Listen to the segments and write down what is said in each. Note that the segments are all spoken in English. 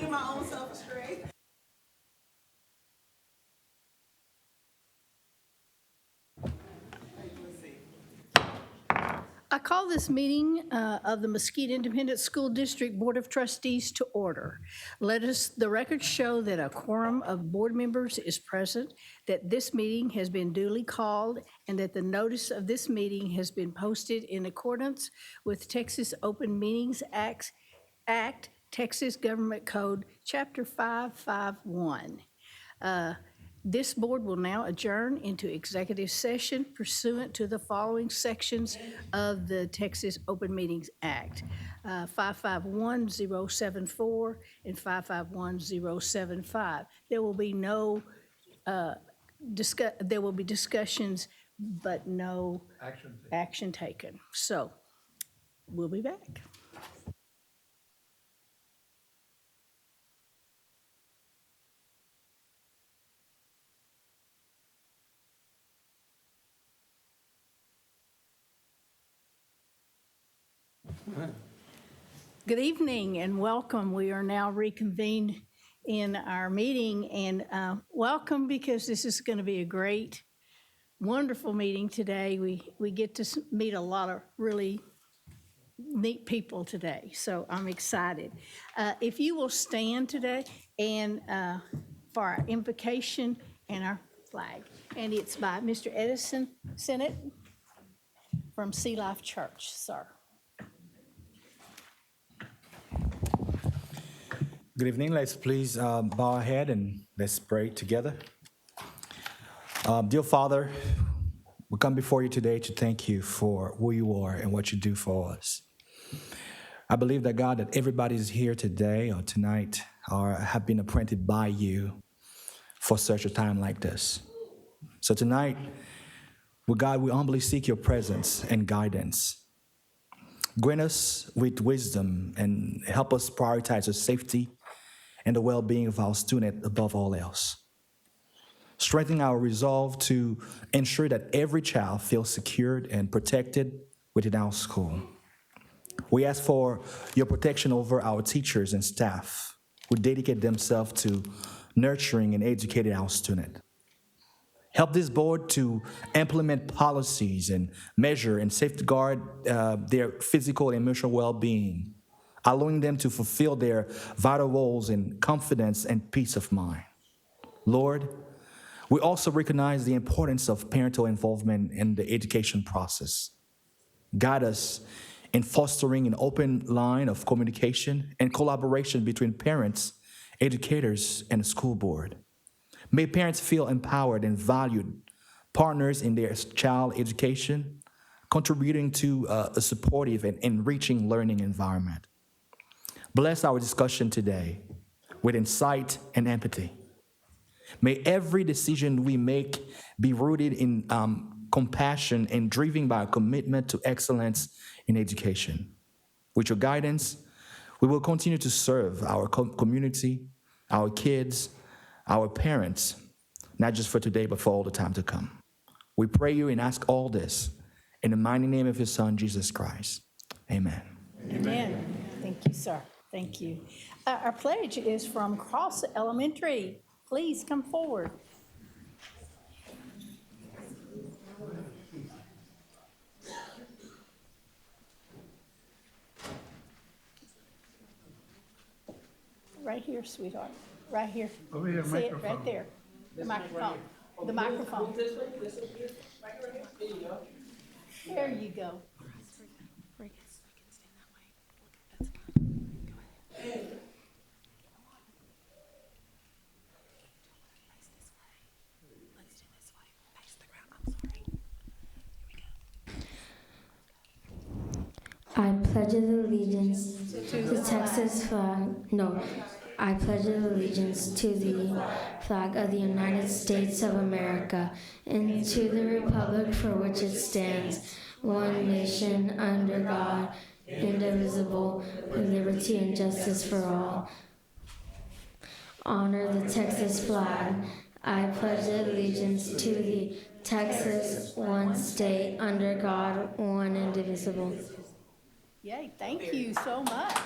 leading my own self astray. I call this meeting of the Mesquite Independent School District Board of Trustees to order. The record show that a quorum of board members is present, that this meeting has been duly called, and that the notice of this meeting has been posted in accordance with Texas Open Meetings Act, Texas Government Code, Chapter 551. This board will now adjourn into executive session pursuant to the following sections of the Texas Open Meetings Act, 551074 and 551075. There will be no there will be discussions, but no action taken. So we'll be back. Good evening and welcome. We are now reconvened in our meeting, and welcome because this is going to be a great, wonderful meeting today. We get to meet a lot of really neat people today, so I'm excited. If you will stand today and for our invocation and our flag, and it's by Mr. Edison Sennett from Sea Life Church, sir. Good evening. Let's please bow our head and let's pray together. Dear Father, we come before you today to thank you for who you are and what you do for us. I believe that, God, that everybody is here today or tonight or have been appointed by you for such a time like this. So tonight, God, we humbly seek your presence and guidance. Grant us with wisdom and help us prioritize the safety and the well-being of our student above all else. Strengthen our resolve to ensure that every child feels secured and protected within our school. We ask for your protection over our teachers and staff who dedicate themselves to nurturing and educating our student. Help this board to implement policies and measure and safeguard their physical and emotional well-being, allowing them to fulfill their vital roles in confidence and peace of mind. Lord, we also recognize the importance of parental involvement in the education process. Guide us in fostering an open line of communication and collaboration between parents, educators, and the school board. May parents feel empowered and valued partners in their child education, contributing to a supportive and enriching learning environment. Bless our discussion today with insight and empathy. May every decision we make be rooted in compassion and driven by a commitment to excellence in education. With your guidance, we will continue to serve our community, our kids, our parents, not just for today, but for all the time to come. We pray you and ask all this in the mighty name of your Son, Jesus Christ. Amen. Amen. Thank you, sir. Thank you. Our pledge is from Cross Elementary. Please come forward. Right here, sweetheart. Right here. Over here, See it microphone. right there. The microphone. The microphone. This way, There you go. There you go. I pledge allegiance to the Texas flag. No, I pledge allegiance to the flag of the United States of America and to the republic for which it stands, one nation under God, indivisible, with liberty and justice for all. Honor the Texas flag. I pledge allegiance to the Texas, one state under God, one indivisible. Yay, thank you so much.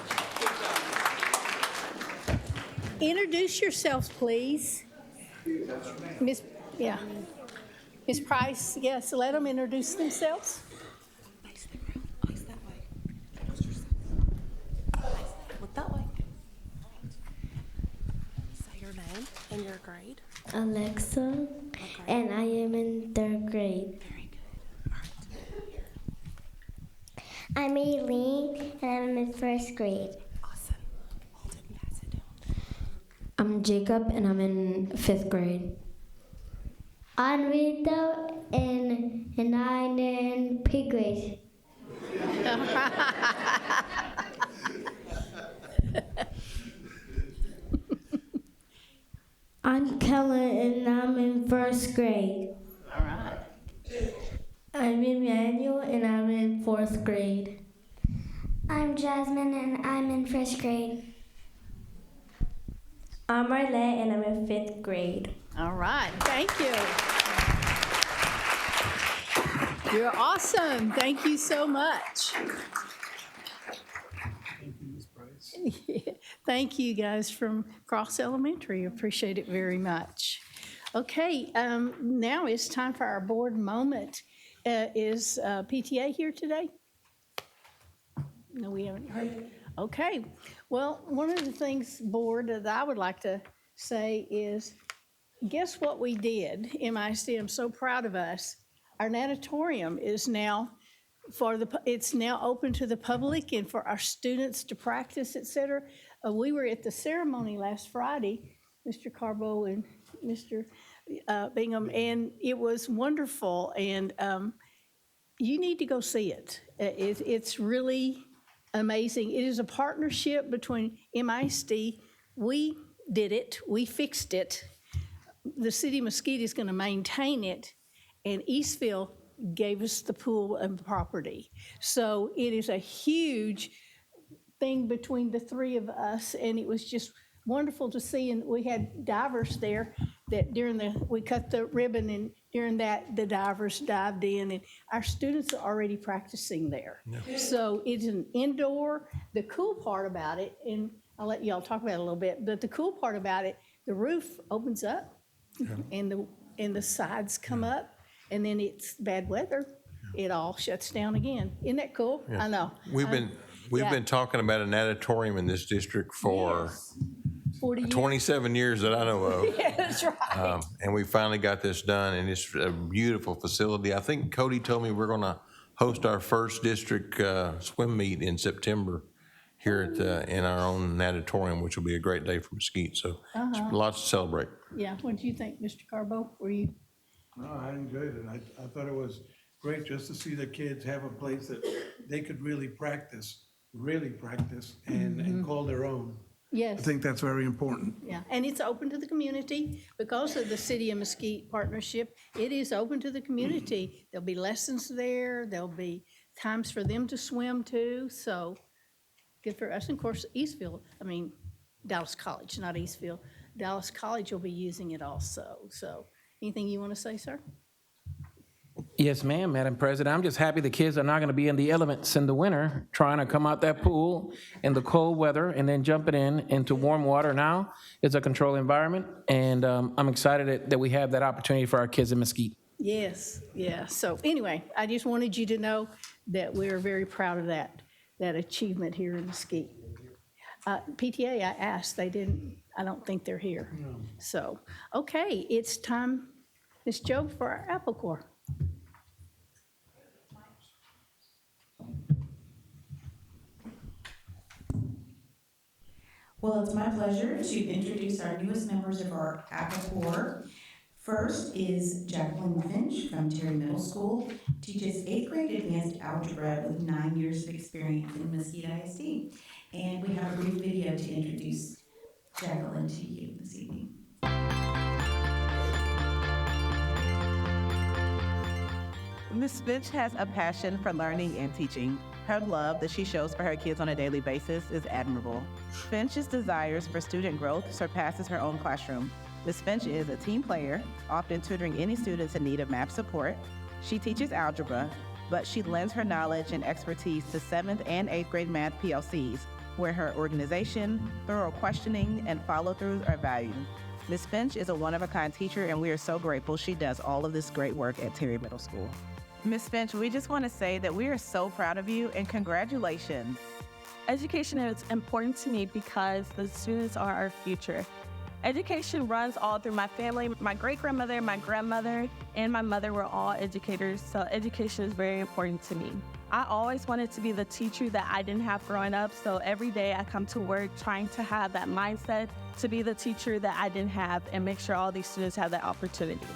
Introduce yourselves, please. Miss, yeah. Miss Price, yes, let them introduce themselves. Look that way. Say your name and your grade. Alexa, and I am in 3rd grade. Very good. All right. I'm Aileen, and I'm in 1st grade. Awesome. Hold it and pass it down. I'm Jacob, and I'm in 5th grade. I'm Rito, and I'm in P grade. I'm Kellen, and I'm in 1st grade. All right. I'm Emmanuel, and I'm in 4th grade. I'm Jasmine, and I'm in 1st grade. I'm Marlette, and I'm in 5th grade. All right, thank you. You're awesome. Thank you so much. Thank you, guys from Cross Elementary. Appreciate it very much. Okay, now it's time for our board moment. Is PTA here today? No, we haven't heard. Okay, well, one of the things, board, that I would like to say is, guess what we did? MISD, I'm so proud of us. Our natatorium is now it's now open to the public and for our students to practice, et cetera. We were at the ceremony last Friday, Mr. Carbo and Mr. Bingham, and it was wonderful. And you need to go see it. It's really amazing. It is a partnership between MISD. We did it. We fixed it. The city of Mesquite is going to maintain it, and Eastville gave us the pool and property. So it is a huge thing between the three of us, and it was just wonderful to see. And we had divers there that we cut the ribbon, and during that, the divers dived in, and our students are already practicing there. Yeah. So it's an indoor. The cool part about it, and I'll let y'all talk about it a little bit, but the cool part about it, the roof opens up, and the sides come up, and then it's bad weather, it all shuts down again. Isn't that cool? I know. We've been talking about an natatorium in this district for 40 years. 27 years that I know of. Yeah, that's right. And we finally got this done, and it's a beautiful facility. I think Cody told me we're going to host our first district swim meet in September here in our own natatorium, which will be a great day for Mesquite. So lots to celebrate. Yeah, what did you think, Mr. Carbo? Were you? No, I enjoyed it. I thought it was great just to see the kids have a place that they could really practice, and call their own. Yes. I think that's very important. Yeah, and it's open to the community because of the City of Mesquite partnership. It is open to the community. There'll be lessons there. There'll be times for them to swim too. So good for us. And of course, Dallas College, not Eastville. Dallas College will be using it also. So anything you want to say, sir? Yes, ma'am, Madam President. I'm just happy the kids are not going to be in the elements in the winter, trying to come out that pool in the cold weather and then jumping into warm water now. It's a controlled environment, and I'm excited that we have that opportunity for our kids in Mesquite. Yes, yeah. So anyway, I just wanted you to know that we're very proud of that achievement here in Mesquite. PTA, I asked, they didn't, I don't think they're here. No. So, okay, it's time, Ms. Jobe, for our apple core. Well, it's my pleasure to introduce our newest members of our Apple Corps. First is Jacqueline Finch from Terry Middle School, teaches 8th grade advanced algebra with 9 years of experience in Mesquite ISD. And we have a brief video to introduce Jacqueline to you this evening. Ms. Finch has a passion for learning and teaching. Her love that she shows for her kids on a daily basis is admirable. Finch's desires for student growth surpasses her own classroom. Ms. Finch is a team player, often tutoring any students in need of math support. She teaches algebra, but she lends her knowledge and expertise to 7th and 8th grade math PLCs. where her organization, thorough questioning, and follow-throughs are valued. Ms. Finch is a one-of-a-kind teacher, and we are so grateful she does all of this great work at Terry Middle School. Ms. Finch, we just want to say that we are so proud of you, and congratulations. Education is important to me because the students are our future. Education runs all through my family. My great-grandmother, my grandmother, and my mother were all educators, so education is very important to me. I always wanted to be the teacher that I didn't have growing up, so every day I come to work trying to have that mindset to be the teacher that I didn't have and make sure all these students have that opportunity.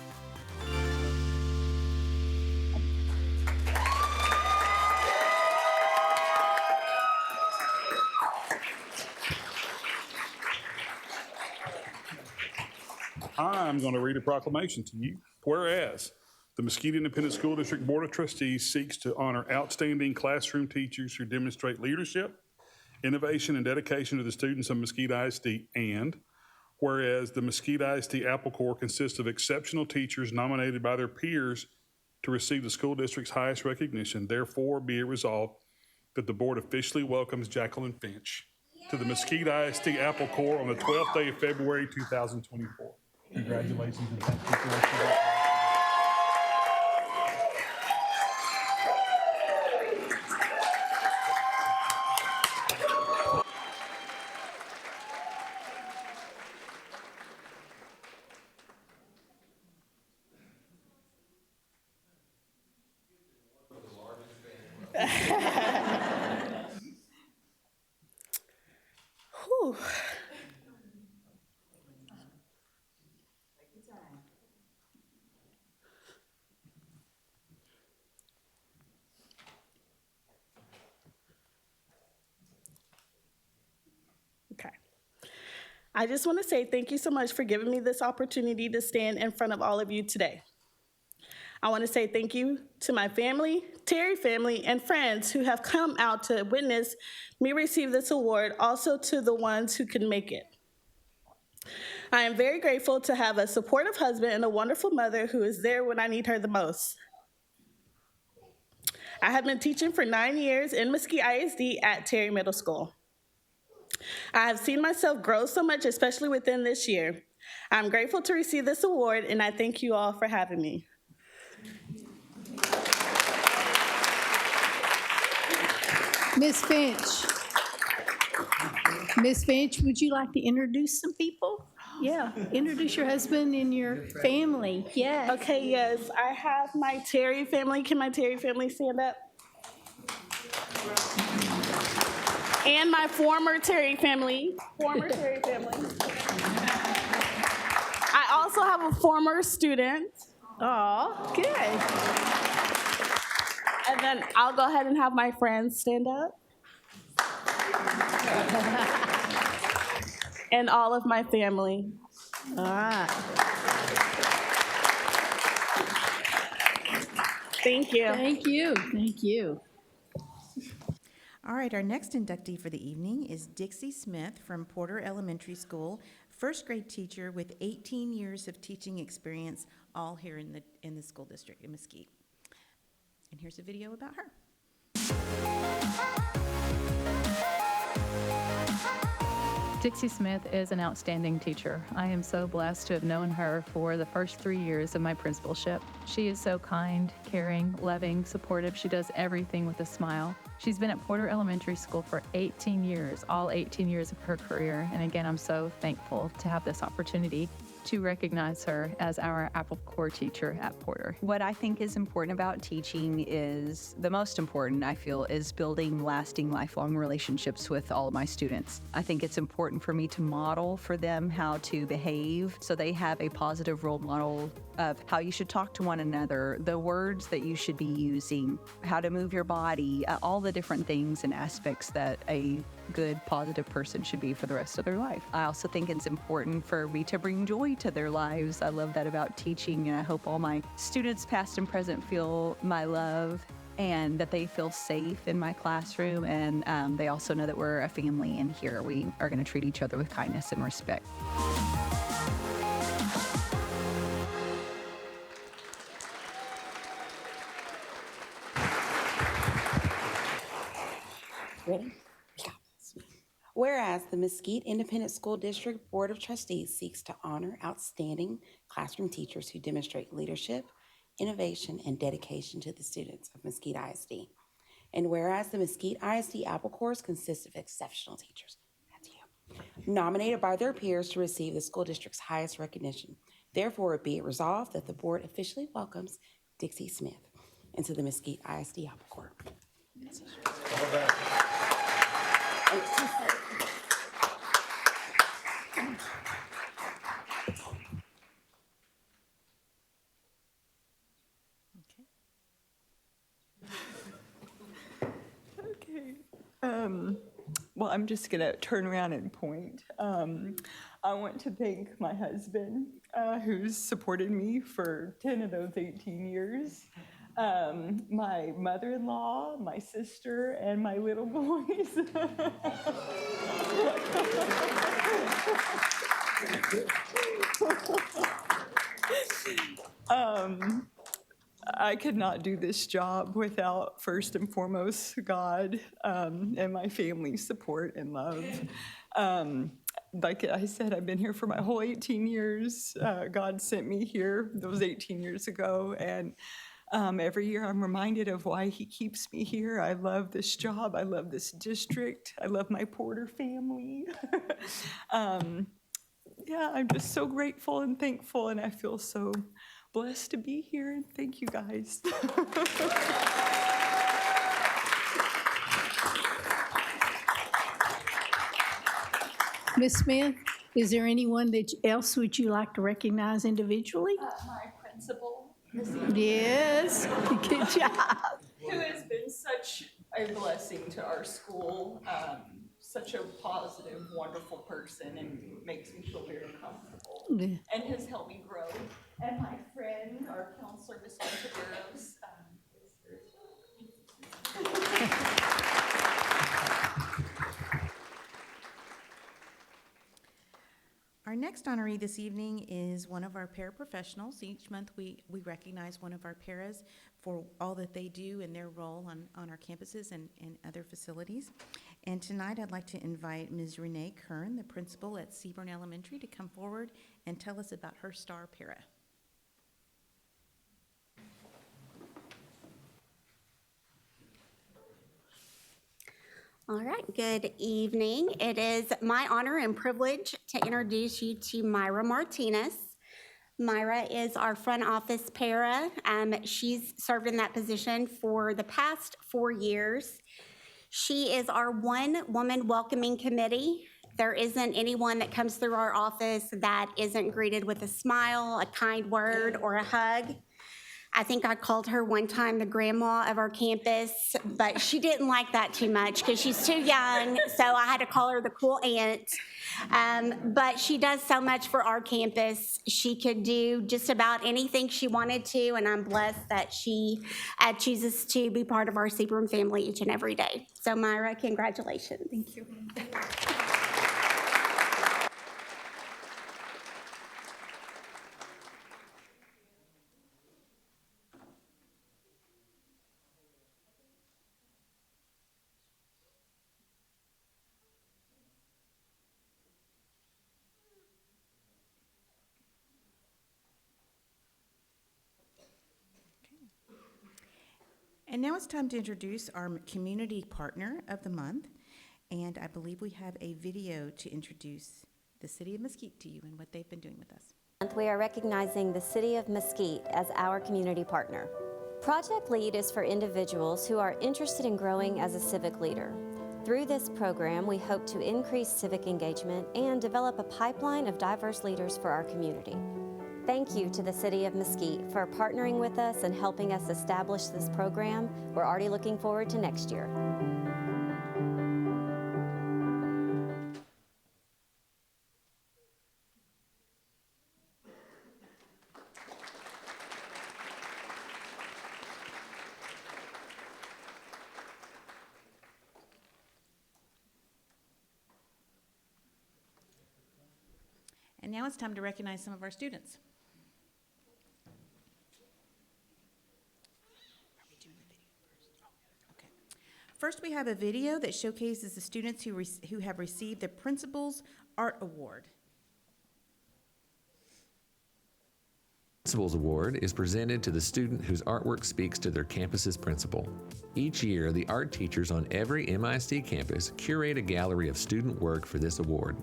I'm going to read a proclamation to you. Whereas the Mesquite Independent School District Board of Trustees seeks to honor outstanding classroom teachers who demonstrate leadership, innovation, and dedication to the students of Mesquite ISD, and whereas the Mesquite ISD Apple Corps consists of exceptional teachers nominated by their peers to receive the school district's highest recognition, therefore be it resolved that the board officially welcomes Jacqueline Finch to the Mesquite ISD Apple Corps on the 12th day of February 2024. Congratulations and thank you for what you did. Whew. Okay. I just want to say thank you so much for giving me this opportunity to stand in front of all of you today. I want to say thank you to my family, Terry family, and friends who have come out to witness me receive this award, also to the ones who can make it. I am very grateful to have a supportive husband and a wonderful mother who is there when I need her the most. I have been teaching for 9 years in Mesquite ISD at Terry Middle School. I have seen myself grow so much, especially within this year. I'm grateful to receive this award, and I thank you all for having me. Ms. Finch. Ms. Finch, would you like to introduce some people? Yeah, introduce your husband and your family. Yes. Okay, yes, I have my Terry family. Can my Terry family stand up? And my former Terry family. I also have a former student. Oh, good. And then I'll go ahead and have my friends stand up. And all of my family. All right. Thank you. Thank you. Thank you. All right, our next inductee for the evening is Dixie Smith from Porter Elementary School, first grade teacher with 18 years of teaching experience, all here in the school district in Mesquite. And here's a video about her. Dixie Smith is an outstanding teacher. I am so blessed to have known her for the first 3 years of my principalship. She is so kind, caring, loving, supportive. She does everything with a smile. She's been at Porter Elementary School for 18 years, all 18 years of her career. And again, I'm so thankful to have this opportunity to recognize her as our Apple Corps teacher at Porter. What I think is important about teaching is, the most important, I feel, is building lasting, lifelong relationships with all of my students. I think it's important for me to model for them how to behave so they have a positive role model of how you should talk to one another, the words that you should be using, how to move your body, all the different things and aspects that a good, positive person should be for the rest of their life. I also think it's important for me to bring joy to their lives. I love that about teaching, and I hope all my students, past and present, feel my love and that they feel safe in my classroom, and they also know that we're a family, and here we are going to treat each other with kindness and respect. Ready? Whereas the Mesquite Independent School District Board of Trustees seeks to honor outstanding classroom teachers who demonstrate leadership, innovation, and dedication to the students of Mesquite ISD. And whereas the Mesquite ISD Apple Corps consists of exceptional teachers, that's you, nominated by their peers to receive the school district's highest recognition. Therefore, be it resolved that the board officially welcomes Dixie Smith into the Mesquite ISD Apple Corps. Okay. Well, I'm just going to turn around and point. I want to thank my husband, who's supported me for 10 of those 18 years, my mother-in-law, my sister, and my little boys. I could not do this job without, first and foremost, God and my family's support and love. Like I said, I've been here for my whole 18 years. God sent me here those 18 years ago, and every year I'm reminded of why he keeps me here. I love this job. I love this district. I love my Porter family. Yeah, I'm just so grateful and thankful, and I feel so blessed to be here, and thank you guys. Ms. Smith, is there anyone else would you like to recognize individually? My principal, Yes, good job. who has been such a blessing to our school, such a positive, wonderful person, and makes me feel very comfortable, and has helped me grow. And my friend, our counselor, Ms. Monteveros, Our next honoree this evening is one of our paraprofessionals. Each month we recognize one of our paras for all that they do in their role on our campuses and other facilities. And tonight I'd like to invite Ms. Renee Kern, the principal at Seaborn Elementary, to come forward and tell us about her star para. All right, good evening. It is my honor and privilege to introduce you to Myra Martinez. Myra is our front office para. She's served in that position for the past 4 years. She is our one-woman welcoming committee. There isn't anyone that comes through our office that isn't greeted with a smile, a kind word, or a hug. I think I called her one time the grandma of our campus, but she didn't like that too much because she's too young, so I had to call her the cool aunt. But she does so much for our campus. She could do just about anything she wanted to, and I'm blessed that she chooses to be part of our Seaborn family each and every day. So Myra, congratulations. Thank you. And now it's time to introduce our community partner of the month. And I believe we have a video to introduce the City of Mesquite to you and what they've been doing with us. We are recognizing the City of Mesquite as our community partner. Project LEAD is for individuals who are interested in growing as a civic leader. Through this program, we hope to increase civic engagement and develop a pipeline of diverse leaders for our community. Thank you to the City of Mesquite for partnering with us and helping us establish this program. We're already looking forward to next year. And now it's time to recognize some of our students. First, we have a video that showcases the students who have received the Principal's Art Award. Principal's Award is presented to the student whose artwork speaks to their campus's principal. Each year, the art teachers on every MISD campus curate a gallery of student work for this award.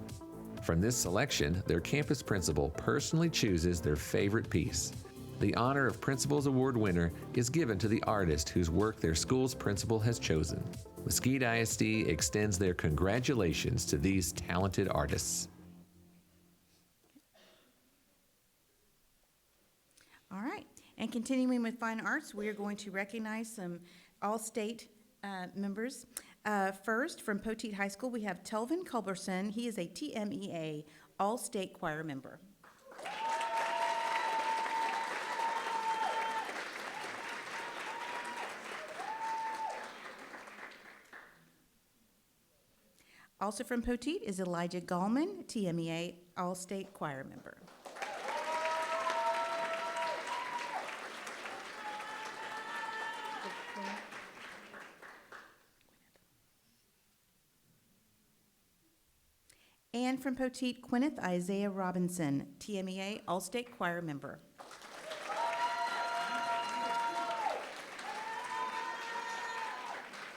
From this selection, their campus principal personally chooses their favorite piece. The honor of Principal's Award winner is given to the artist whose work their school's principal has chosen. Mesquite ISD extends their congratulations to these talented artists. All right, and continuing with fine arts, we are going to recognize some all-state members. First, from Poteet High School, we have Telvin Culberson. He is a TMEA all-state choir member. Also from Poteet is Elijah Gallman, TMEA all-state choir member. And from Poteet, Gwyneth Isaiah Robinson, TMEA all-state choir member.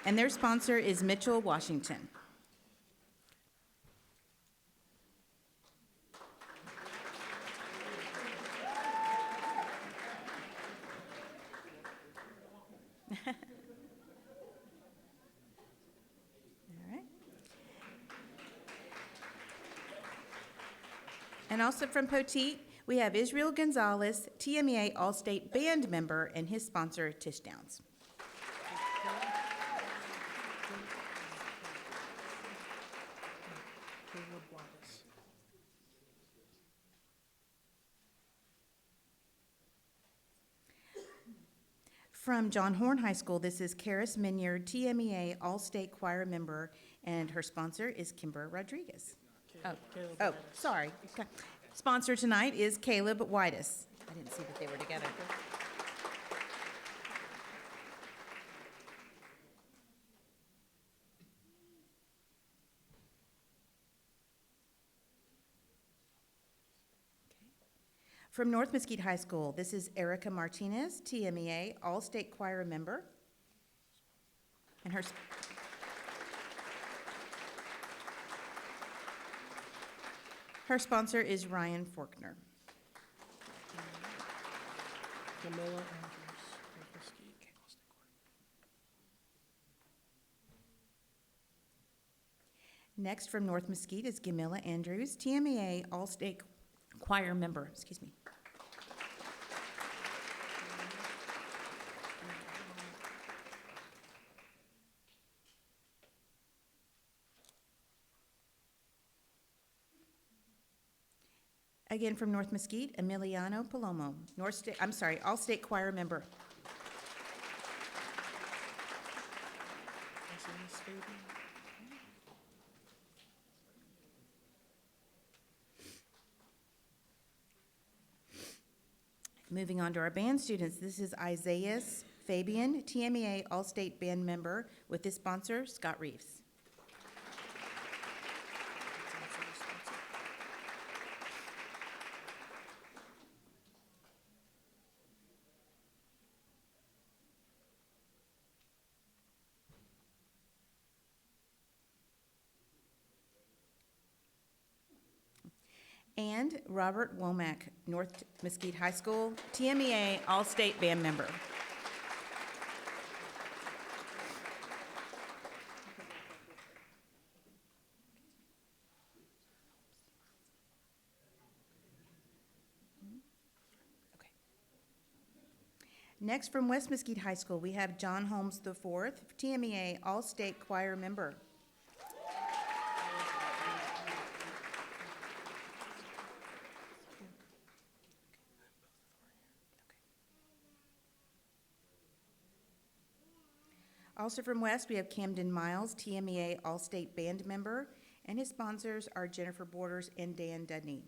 And their sponsor is Mitchell Washington. And also from Poteet, we have Israel Gonzalez, TMEA All-State Band member, and his sponsor, Tish Downs. From John Horn High School, this is Karis Minyard, TMEA All-State Choir member, and her sponsor is Kimber Rodriguez. Sorry. Okay. Sponsor tonight is Caleb Whitus. I didn't see that they were together. From North Mesquite High School, this is Erica Martinez, TMEA All-State Choir member, and her sponsor is Ryan Forkner. Next from North Mesquite is Gamilla Andrews, TMEA All-State Choir member. Excuse me. Again from North Mesquite, Emiliano Palomo, All-State Choir member. Moving on to our band students, this is Isaiah Fabian, TMEA All-State Band member, with his sponsor, Scott Reeves. And Robert Womack, North Mesquite High School, TMEA All-State Band member. Next, from West Mesquite High School, we have John Holmes IV, TMEA All-State Choir member. Also from West, we have Camden Miles, TMEA All-State Band member, and his sponsors are Jennifer Borders and Dan Dudney.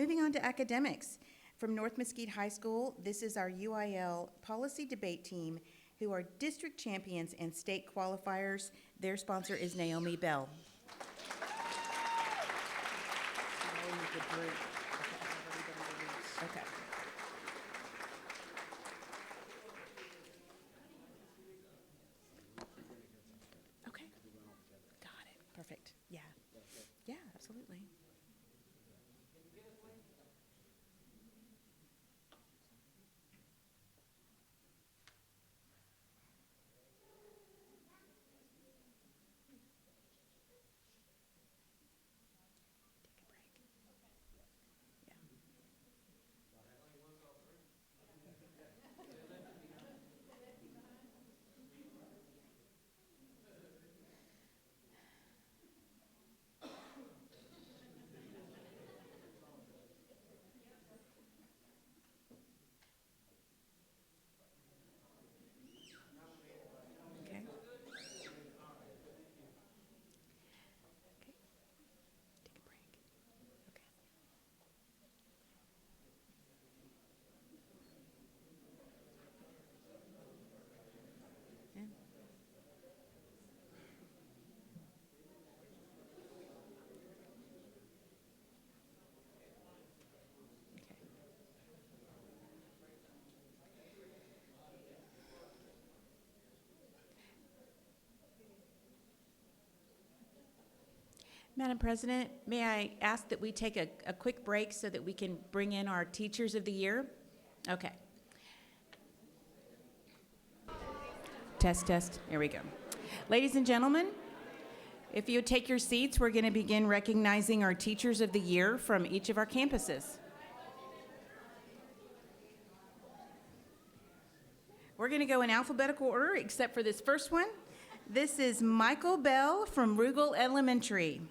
Moving on to academics. From North Mesquite High School, this is our UIL policy debate team who are district champions and state qualifiers. Their sponsor is Naomi Bell. Okay. Okay. Got it. Perfect. Yeah. Yeah, absolutely. Okay. Take a break. Okay. Yeah. Madam President, may I ask that we take a quick break so that we can bring in our Teachers of the Year? Okay. Test, test. Here we go. Ladies and gentlemen, if you would take your seats, we're going to begin recognizing our Teachers of the Year from each of our campuses. We're going to go in alphabetical order except for this first one. This is Michael Bell from Rugal Elementary.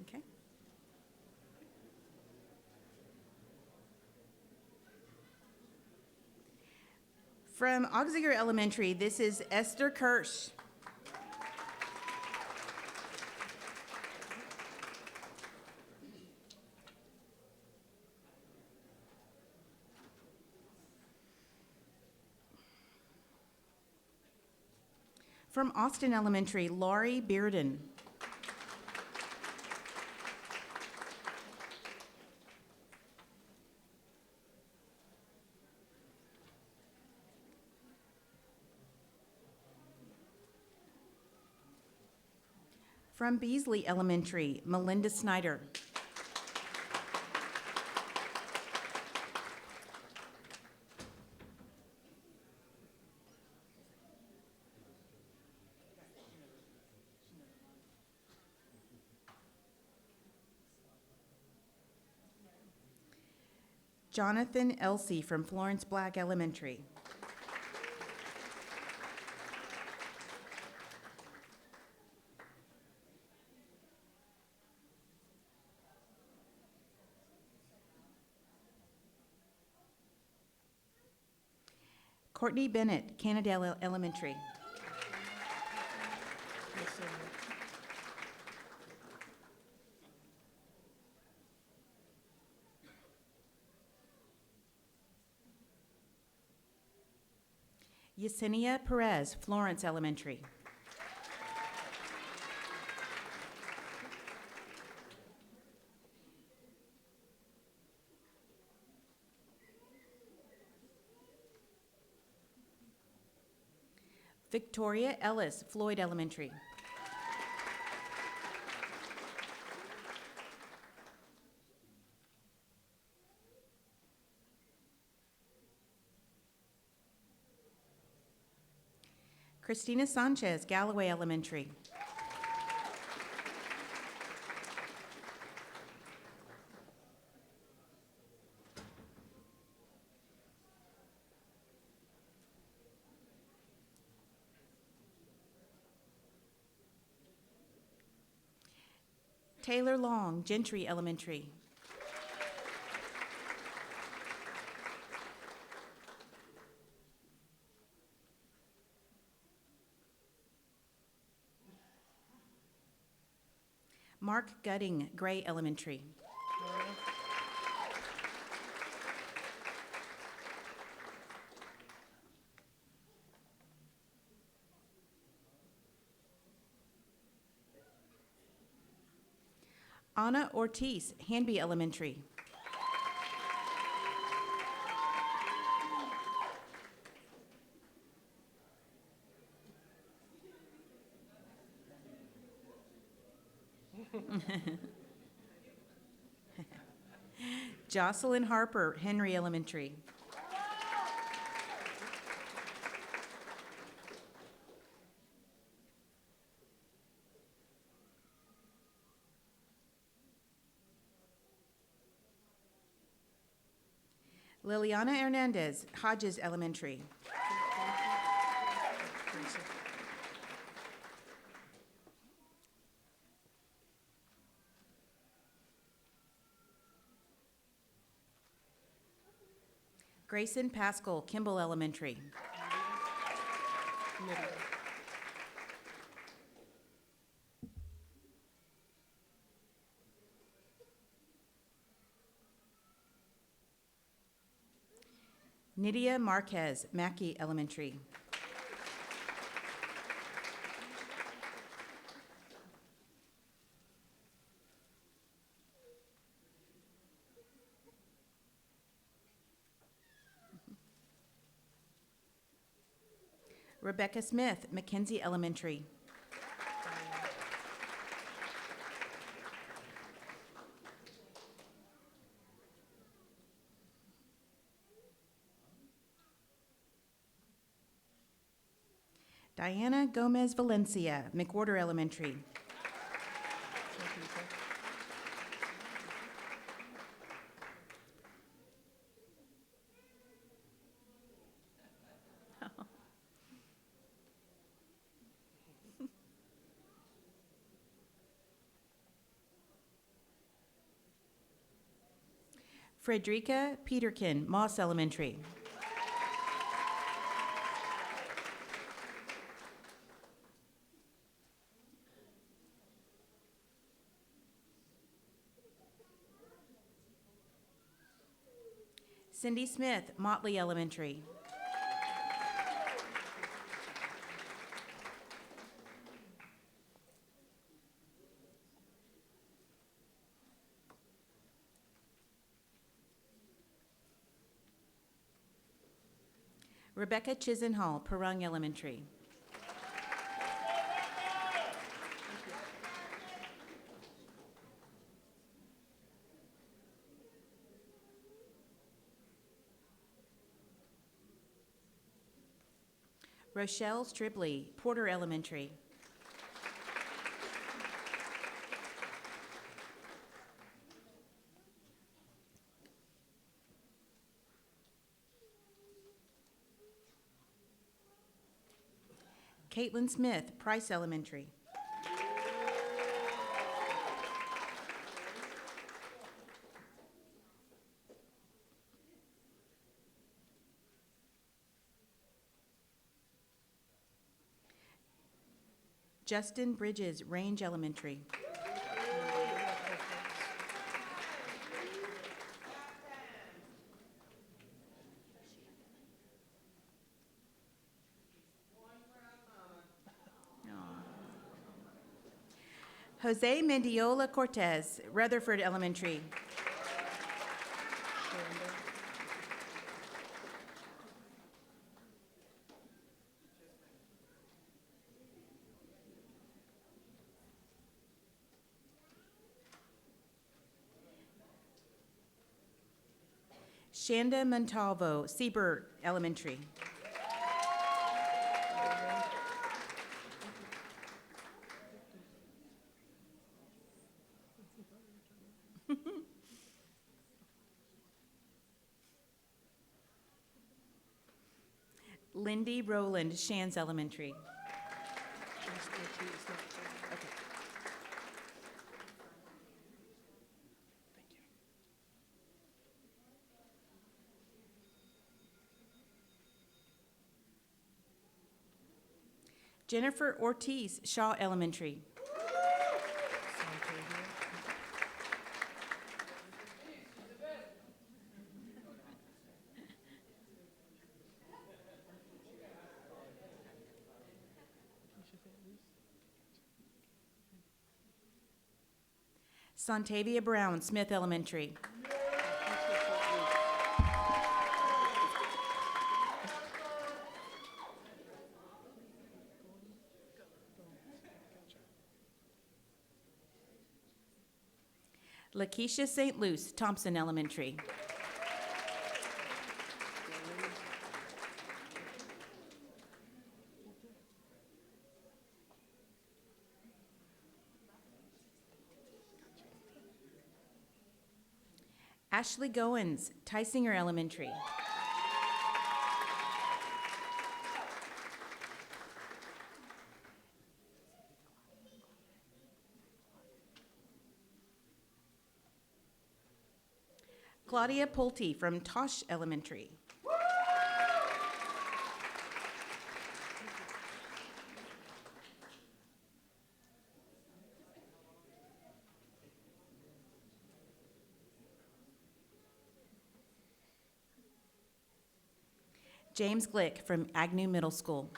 Okay. From Auxiliary Elementary, this is Esther Kirsch. From Austin Elementary, Laurie Bearden. From Beasley Elementary, Melinda Snyder. Jonathan Elsey from Florence Black Elementary. Courtney Bennett, Cannondale Elementary. Yesenia Perez, Florence Elementary. Victoria Ellis, Floyd Elementary. Christina Sanchez, Galloway Elementary. Taylor Long, Gentry Elementary. Mark Gutting, Gray Elementary. Anna Ortiz, Hanby Elementary. Jocelyn Harper, Henry Elementary. Liliana Hernandez, Hodges Elementary. Grayson Pascal, Kimball Elementary. Nydia Marquez, Mackey Elementary. Rebecca Smith, Mackenzie Elementary. Diana Gomez Valencia, McWhorter Elementary. Frederica Peterkin, Moss Elementary. Cindy Smith, Motley Elementary. Rebecca Chisenhall, Perung Elementary. Rochelle Stribley, Porter Elementary. Caitlin Smith, Price Elementary. Justin Bridges, Range Elementary. Jose Mendiola Cortez, Rutherford Elementary. Shanda Montalvo, Siebert Elementary. Lindy Rowland, Shands Elementary. Jennifer Ortiz, Shaw Elementary. Santavia Brown, Smith Elementary. Lakeisha St. Luce, Thompson Elementary. Ashley Goins, Tysinger Elementary. Claudia Pulte from Tosh Elementary. James Glick from Agnew Middle School.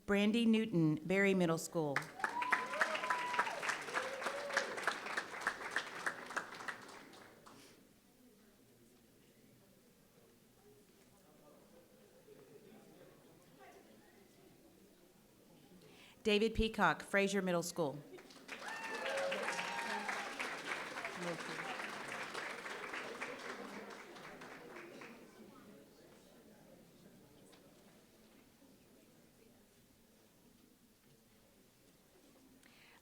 Brandy Newton, Berry Middle School. David Peacock, Fraser Middle School.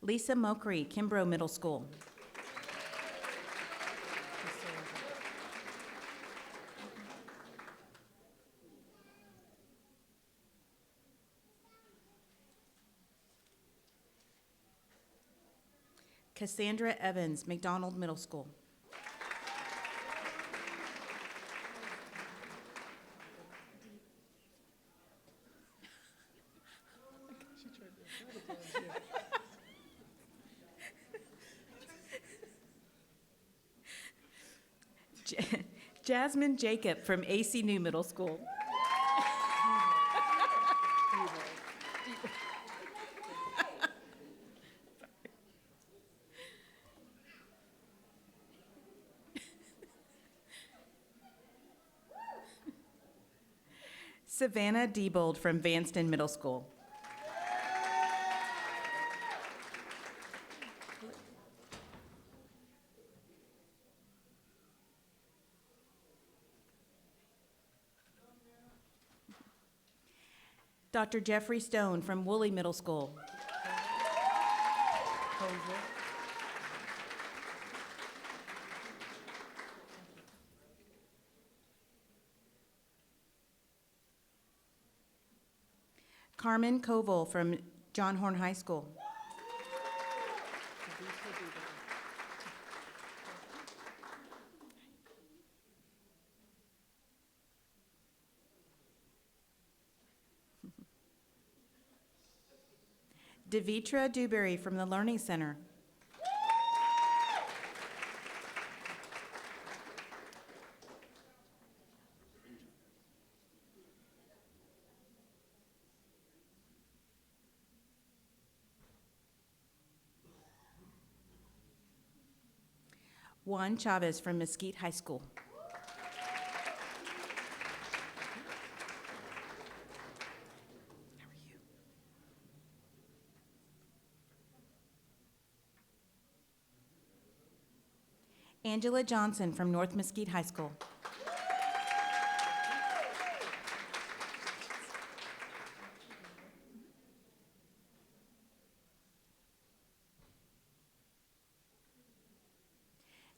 Lisa Mokri, Kimbrough Middle School. Cassandra Evans, McDonald Middle School. Jasmine Jacob from AC New Middle School. Savannah Diebold from Vanston Middle School. Dr. Jeffrey Stone from Woolley Middle School. Carmen Koval from John Horn High School. Devitra Dewberry from the Learning Center. Juan Chavez from Mesquite High School. Angela Johnson from North Mesquite High School.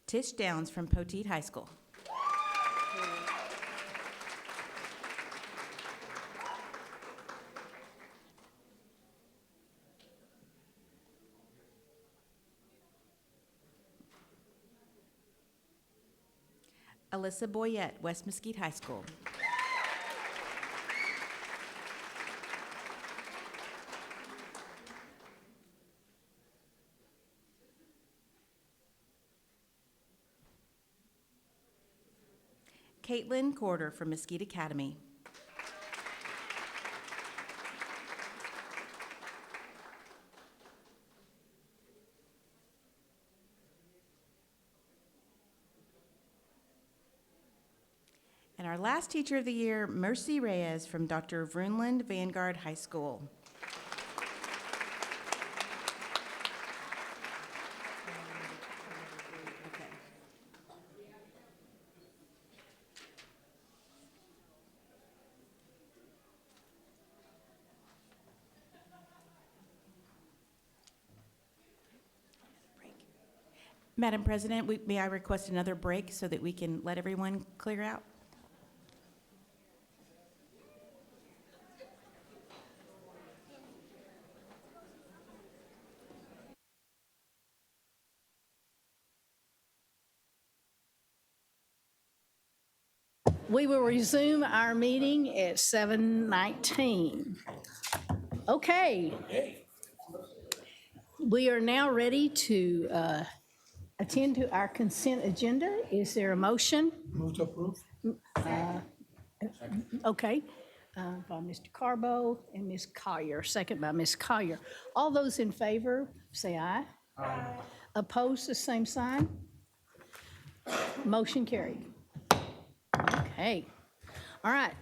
Tish Downs from Poteet High School. Alyssa Boyette, West Mesquite High School. Caitlin Corder from Mesquite Academy. And our last teacher of the year, Mercy Reyes from Dr. Vroonland Vanguard High School. Madam President, may I request another break so that we can let everyone clear out? We will resume our meeting at 7:19. Okay. We are now ready to attend to our consent agenda. Is there a motion? Move to approve. Okay, by Mr. Carbo and Ms. Collier, second by Ms. Collier. All those in favor, say aye. Aye. Opposed, the same sign. Motion carried. Okay, all right,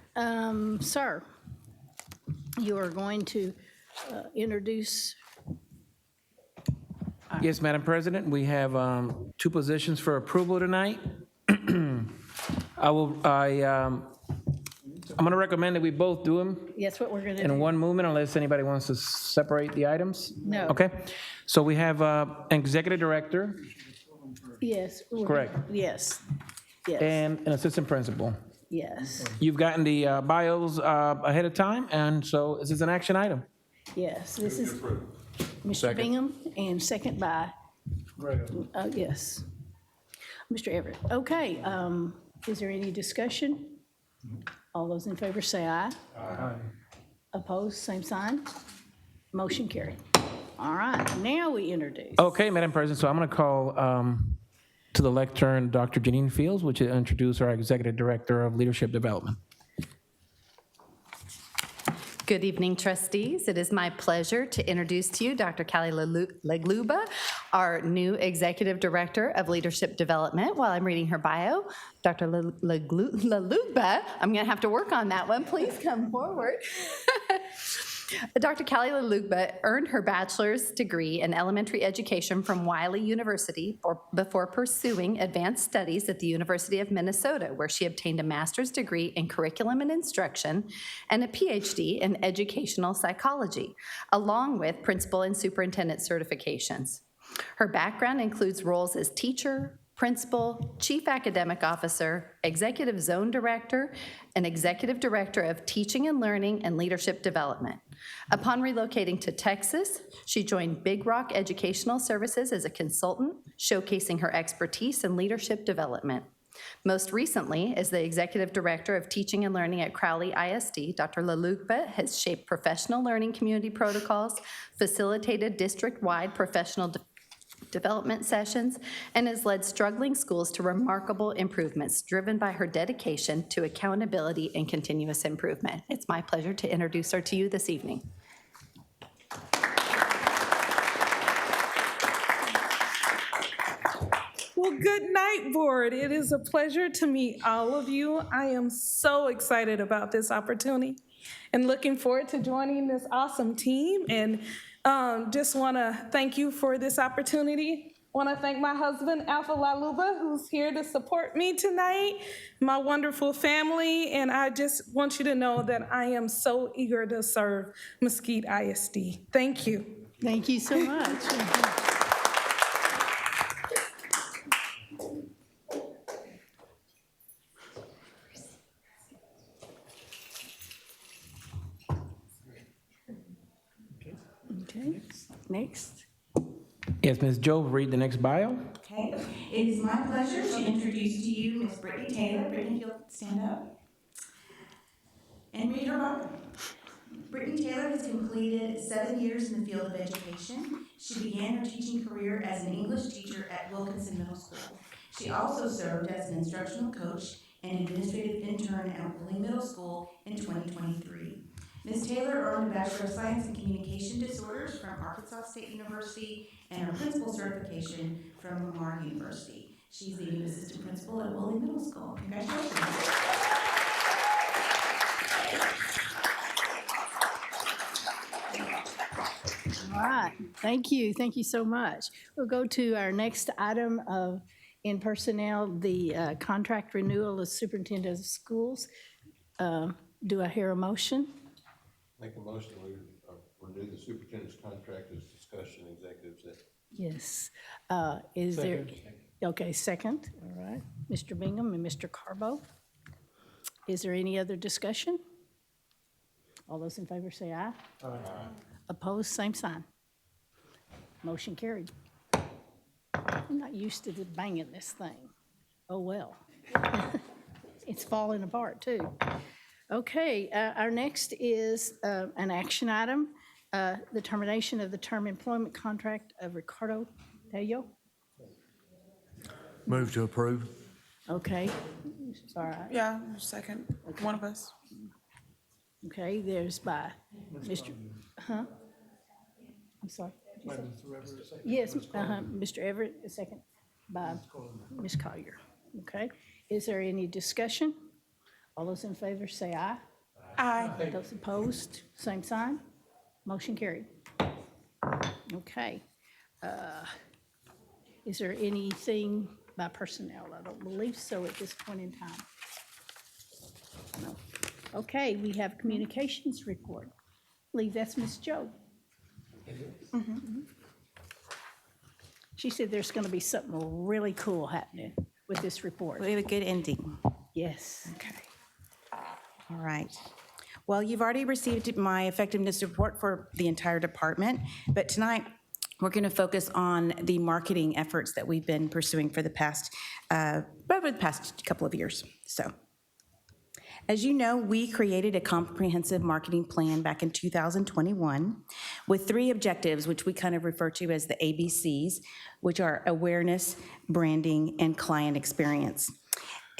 sir, you are going to introduce. Yes, Madam President, we have two positions for approval tonight. I'm going to recommend that we both do them Yes, what we're going to do. in one movement unless anybody wants to separate the items. No. Okay, so we have an executive director Yes. Correct. Yes, yes, and an assistant principal. yes, You've gotten the bios ahead of time, and so this is an action item. yes. This is Mr. Second. Bingham and second by, yes, Mr. Everett. Okay, is there any discussion? All those in favor say aye. Aye. Opposed, same sign. Motion carried. All right, now we introduce. Okay, Madam President, so I'm going to call to the lectern Dr. Janine Fields, which will introduce our Executive Director of Leadership Development. Good evening, trustees. It is my pleasure to introduce to you Dr. Callie Legluba, our new Executive Director of Leadership Development. While I'm reading her bio, Dr. Legluba, I'm going to have to work on that one. Please come forward. Dr. Callie Legluba earned her bachelor's degree in elementary education from Wiley University before pursuing advanced studies at the University of Minnesota, where she obtained a master's degree in curriculum and instruction and a PhD in educational psychology, along with principal and superintendent certifications. Her background includes roles as teacher, principal, chief academic officer, executive zone director, and executive director of teaching and learning and leadership development. Upon relocating to Texas, she joined Big Rock Educational Services as a consultant, showcasing her expertise in leadership development. Most recently, as the executive director of teaching and learning at Crowley ISD, Dr. Legluba has shaped professional learning community protocols, facilitated district-wide professional development sessions, and has led struggling schools to remarkable improvements driven by her dedication to accountability and continuous improvement. It's my pleasure to introduce her to you this evening. Well, good night, board. It is a pleasure to meet all of you. I am so excited about this opportunity and looking forward to joining this awesome team, and just want to thank you for this opportunity. Want to thank my husband, Alpha Laluba, who's here to support me tonight, my wonderful family, and I just want you to know that I am so eager to serve Mesquite ISD. Thank you. Thank you so much. Okay, next. Yes, Ms. Jove, read the next bio. Okay, it is my pleasure to introduce to you Ms. Brittany Taylor. Brittany, if you'll stand up and read her bio. Brittany Taylor has completed 7 years in the field of education. She began her teaching career as an English teacher at Wilkinson Middle School. She also served as an instructional coach and administrative intern at Woolley Middle School in 2023. Ms. Taylor earned a Bachelor of Science in Communication Disorders from Arkansas State University and her principal certification from Lamar University. She's the new assistant principal at Woolley Middle School. Congratulations. All right, thank you so much. We'll go to our next item in personnel, the contract renewal of superintendent of schools. Do I hear a motion? Make a motion we renew the superintendent's contract as discussed in executive session. Yes. Is there? Okay, second. All right. Mr. Bingham and Mr. Carbo. Is there any other discussion? All those in favor say aye. Aye. Opposed, same sign. Motion carried. I'm not used to banging this thing. Oh, well. It's falling apart, too. Okay, our next is an action item, the termination of the term employment contract of Ricardo Tello. Move to approve. Okay, all right. Yeah, second. One of us. Okay, there's by Mr. I'm sorry. Yes, Mr. Everett, a second by Ms. Collier. Okay, is there any discussion? All those in favor say aye. Aye. Those opposed, same sign. Motion carried. Okay. Is there anything by personnel? I don't believe so at this point in time. No. Okay, we have communications report. I believe that's Ms. Joe. She said there's going to be something really cool happening with this report. We have a good ending. Yes. Okay. All right. Well, you've already received my effectiveness report for the entire department, but tonight we're going to focus on the marketing efforts that we've been pursuing for the past, over the past couple of years. So, as you know, we created a comprehensive marketing plan back in 2021 with 3 objectives, which we kind of refer to as the ABCs, which are awareness, branding, and client experience.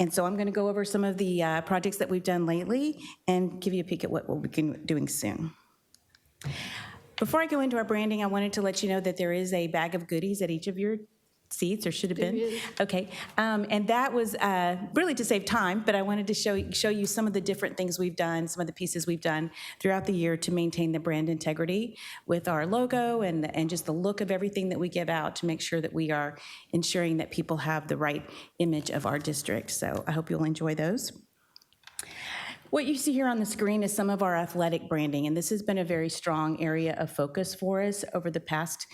And so I'm going to go over some of the projects that we've done lately and give you a peek at what we'll be doing soon. Before I go into our branding, I wanted to let you know that there is a bag of goodies at each of your seats, or should have been. Okay, and that was really to save time, but I wanted to show you some of the different things we've done, some of the pieces we've done throughout the year to maintain the brand integrity with our logo and just the look of everything that we give out to make sure that we are ensuring that people have the right image of our district. So I hope you'll enjoy those. What you see here on the screen is some of our athletic branding, and this has been a very strong area of focus for us over the past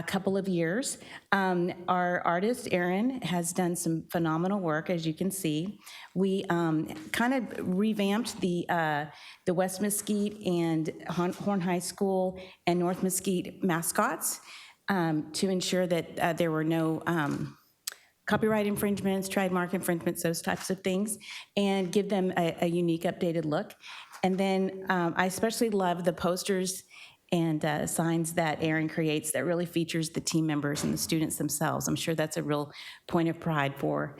couple of years. Our artist, Erin, has done some phenomenal work, as you can see. We kind of revamped the West Mesquite and Horn High School and North Mesquite mascots to ensure that there were no copyright infringements, trademark infringements, those types of things, and give them a unique updated look. And then I especially love the posters and signs that Erin creates that really features the team members and the students themselves. I'm sure that's a real point of pride for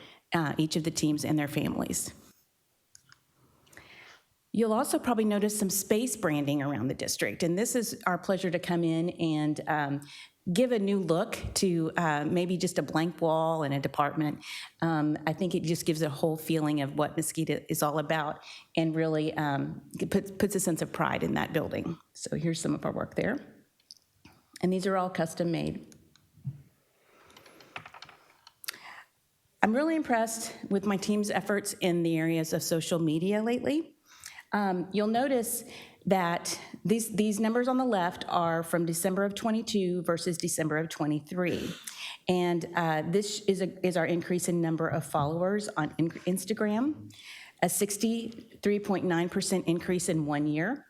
each of the teams and their families. You'll also probably notice some space branding around the district, and this is our pleasure to come in and give a new look to maybe just a blank wall in a department. I think it just gives a whole feeling of what Mesquite is all about and really puts a sense of pride in that building. So here's some of our work there. And these are all custom made. I'm really impressed with my team's efforts in the areas of social media lately. You'll notice that these numbers on the left are from December of 22 versus December of 23. And this is our increase in number of followers on Instagram, a 63.9% increase in 1 year.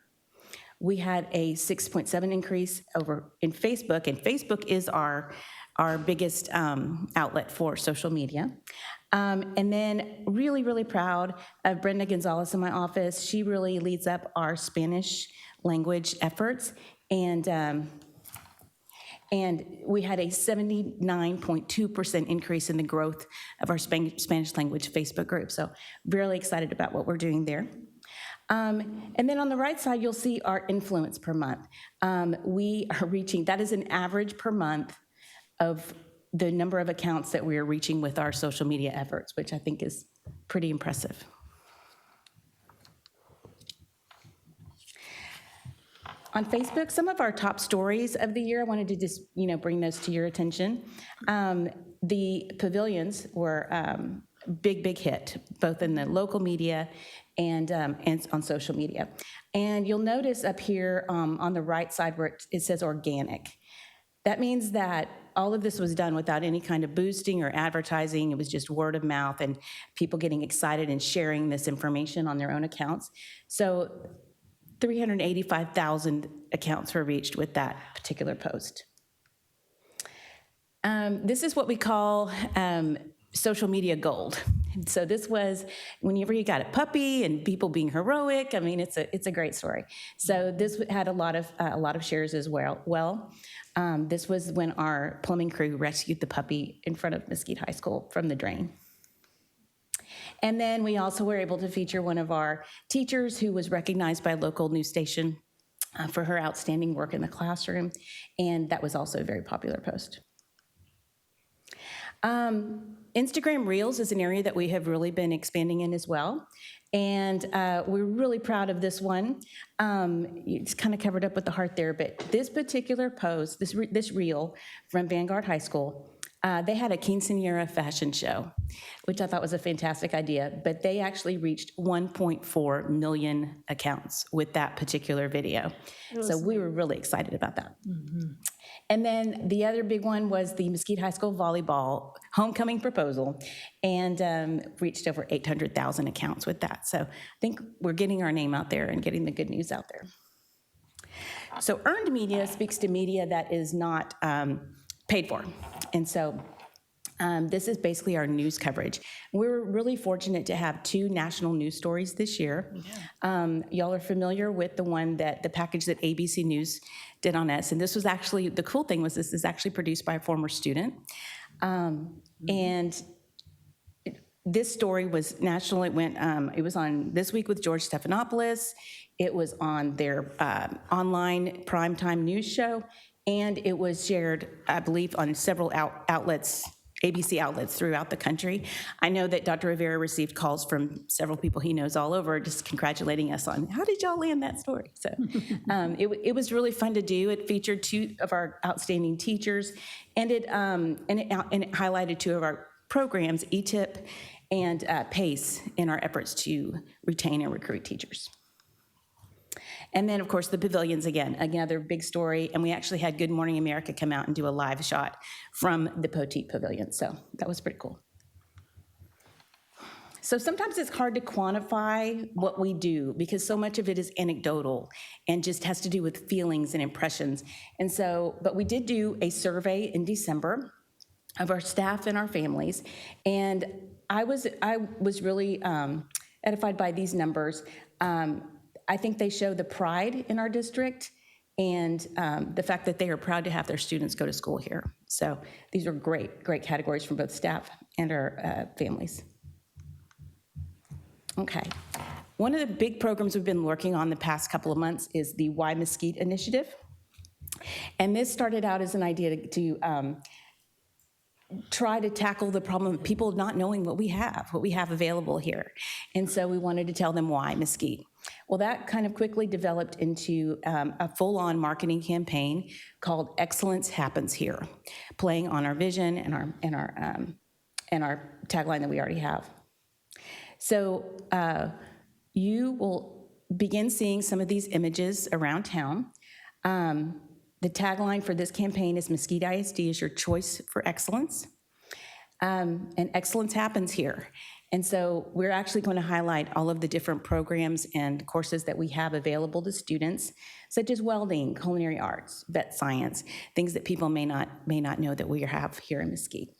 We had a 6.7 increase over in Facebook, and Facebook is our biggest outlet for social media. And then really, really proud of Brenda Gonzalez in my office. She really leads up our Spanish language efforts. And And we had a 79.2% increase in the growth of our Spanish language Facebook group. So really excited about what we're doing there. And then on the right side, you'll see our influence per month. We are reaching, that is an average per month of the number of accounts that we are reaching with our social media efforts, which I think is pretty impressive. On Facebook, some of our top stories of the year, I wanted to just, bring those to your attention. The pavilions were big hit, both in the local media and on social media. And you'll notice up here on the right side where it says organic. That means that all of this was done without any kind of boosting or advertising. It was just word of mouth and people getting excited and sharing this information on their own accounts. So 385,000 accounts were reached with that particular post. This is what we call social media gold. So this was whenever you got a puppy and people being heroic. I mean, it's a great story. So this had a lot of shares as well. This was when our plumbing crew rescued the puppy in front of Mesquite High School from the drain. And then we also were able to feature one of our teachers who was recognized by a local news station for her outstanding work in the classroom, and that was also a very popular post. Instagram Reels is an area that we have really been expanding in as well, and we're really proud of this one. It's kind of covered up with the heart there, but this particular post, this reel from Vanguard High School, they had a quinceañera fashion show, which I thought was a fantastic idea, but they actually reached 1.4 million accounts with that particular video. So we were really excited about that. Mm-hmm. And then the other big one was the Mesquite High School volleyball homecoming proposal, and reached over 800,000 accounts with that. So I think we're getting our name out there and getting the good news out there. So earned media speaks to media that is not paid for. And so this is basically our news coverage. We're really fortunate to have 2 national news stories this year. Yeah. Y'all are familiar with the package that ABC News did on us. And this was actually, the cool thing was this is actually produced by a former student. And this story was national. It went, it was on This Week with George Stephanopoulos. It was on their online primetime news show. And it was shared, I believe, on several outlets, ABC outlets throughout the country. I know that Dr. Rivera received calls from several people he knows all over just congratulating us on, how did y'all land that story? So it was really fun to do. It featured 2 of our outstanding teachers, and it highlighted 2 of our programs, ETIP and PACE, in our efforts to retain and recruit teachers. And then, of course, the pavilions, again, another big story. And we actually had Good Morning America come out and do a live shot from the Poteet Pavilion. So that was pretty cool. So sometimes it's hard to quantify what we do because so much of it is anecdotal and just has to do with feelings and impressions. And so, but we did do a survey in December of our staff and our families. And I was really edified by these numbers. I think they show the pride in our district and the fact that they are proud to have their students go to school here. So these are great categories from both staff and our families. Okay. One of the big programs we've been working on the past couple of months is the Why Mesquite initiative. And this started out as an idea to try to tackle the problem of people not knowing what we have available here. And so we wanted to tell them why Mesquite. Well, that kind of quickly developed into a full-on marketing campaign called Excellence Happens Here, playing on our vision and our tagline that we already have. So you will begin seeing some of these images around town. The tagline for this campaign is Mesquite ISD is your choice for excellence. And excellence happens here. And so we're actually going to highlight all of the different programs and courses that we have available to students, such as welding, culinary arts, vet science, things that people may not know that we have here in Mesquite.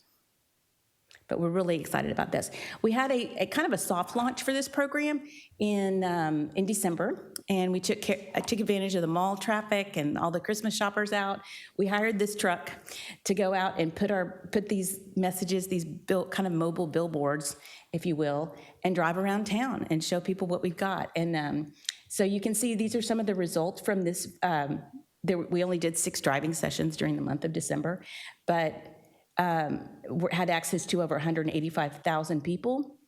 but we're really excited about this. We had a kind of a soft launch for this program in December, and we took advantage of the mall traffic and all the Christmas shoppers out. We hired this truck to go out and put these messages, these kind of mobile billboards, if you will, and drive around town and show people what we've got. And so you can see these are some of the results from this. We only did 6 driving sessions during the month of December, but had access to over 185,000 people.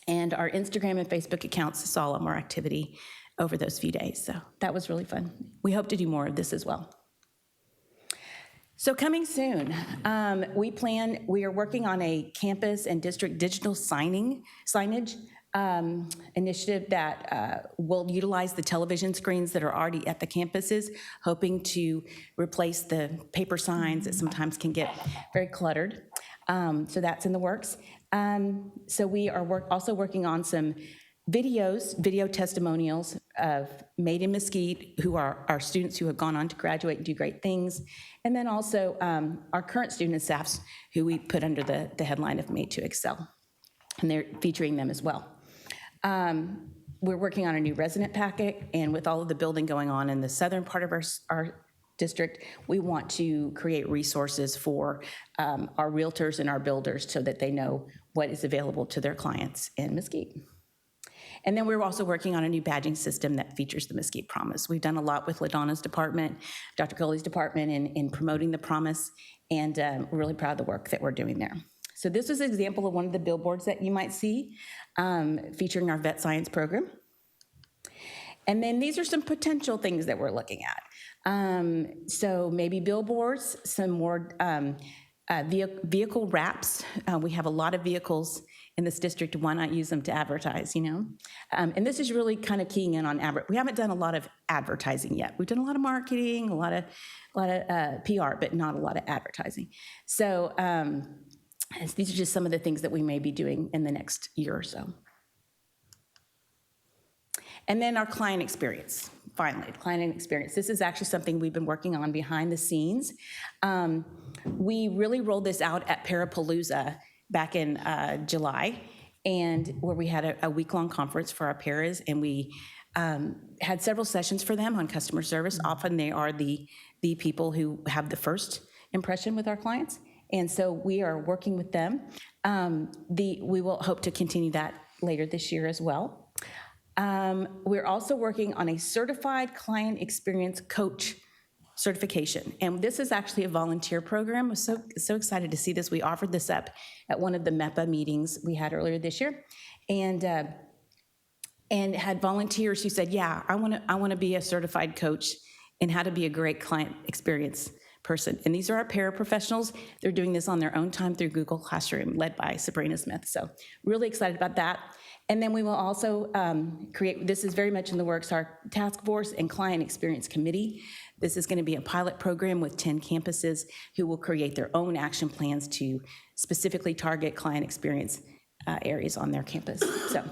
And our Instagram and Facebook accounts saw a lot more activity over those few days. So that was really fun. We hope to do more of this as well. So coming soon, we are working on a campus and district digital signage initiative that will utilize the television screens that are already at the campuses, hoping to replace the paper signs that sometimes can get very cluttered. So that's in the works. So we are also working on some video testimonials of Made in Mesquite, who are our students who have gone on to graduate and do great things. And then also our current student and staffs who we put under the headline of Made to Excel. And they're featuring them as well. We're working on a new resident packet, and with all of the building going on in the southern part of our district, we want to create resources for our realtors and our builders so that they know what is available to their clients in Mesquite. And then we're also working on a new badging system that features the Mesquite Promise. We've done a lot with LaDonna's department, Dr. Coley's department in promoting the Promise, and we're really proud of the work that we're doing there. So this is an example of one of the billboards that you might see featuring our vet science program. And then these are some potential things that we're looking at. So maybe billboards, some more vehicle wraps. We have a lot of vehicles in this district. Why not use them to advertise, you know? And this is really kind of keying in on we haven't done a lot of advertising yet. We've done a lot of marketing, a lot of PR, but not a lot of advertising. So these are just some of the things that we may be doing in the next year or so. And then our client experience, finally, client experience. This is actually something we've been working on behind the scenes. We really rolled this out at Parapalooza back in July, and where we had a week-long conference for our paras, and we had several sessions for them on customer service. Often they are the people who have the first impression with our clients. And so we are working with them. We will hope to continue that later this year as well. We're also working on a certified client experience coach certification. And this is actually a volunteer program. I'm so excited to see this. We offered this up at one of the MEPA meetings we had earlier this year. And had volunteers who said, yeah, I want to be a certified coach in how to be a great client experience person. And these are our paraprofessionals. They're doing this on their own time through Google Classroom, led by Sabrina Smith. So really excited about that. And then we will also create, this is very much in the works, our task force and client experience committee. This is going to be a pilot program with 10 campuses who will create their own action plans to specifically target client experience areas on their campus. So,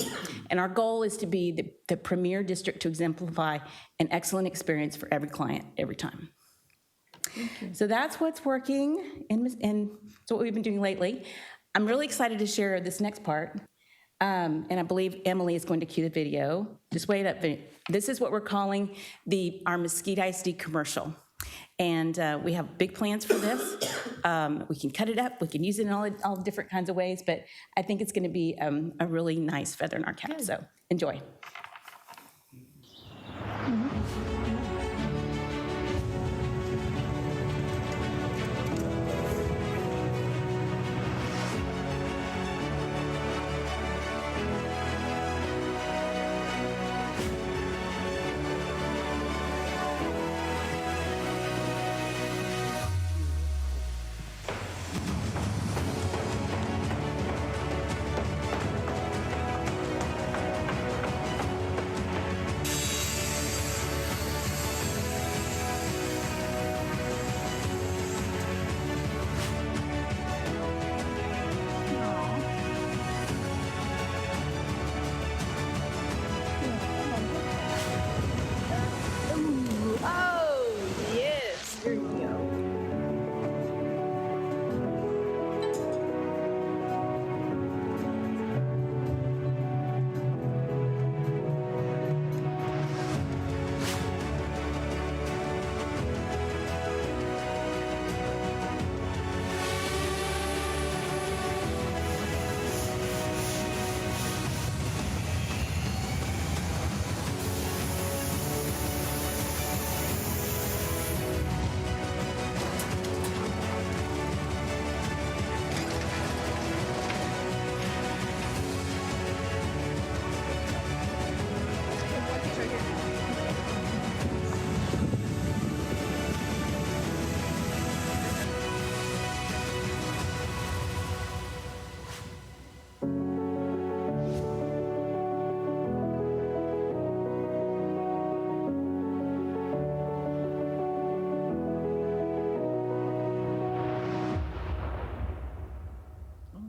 and our goal is to be the premier district to exemplify an excellent experience for every client, every time. So that's what's working, and so what we've been doing lately. I'm really excited to share this next part, and I believe Emily is going to cue the video. Just wait up. This is what we're calling our Mesquite ISD commercial, and we have big plans for this. We can cut it up, we can use it in all different kinds of ways, but I think it's going to be a really nice feather in our cap, so enjoy.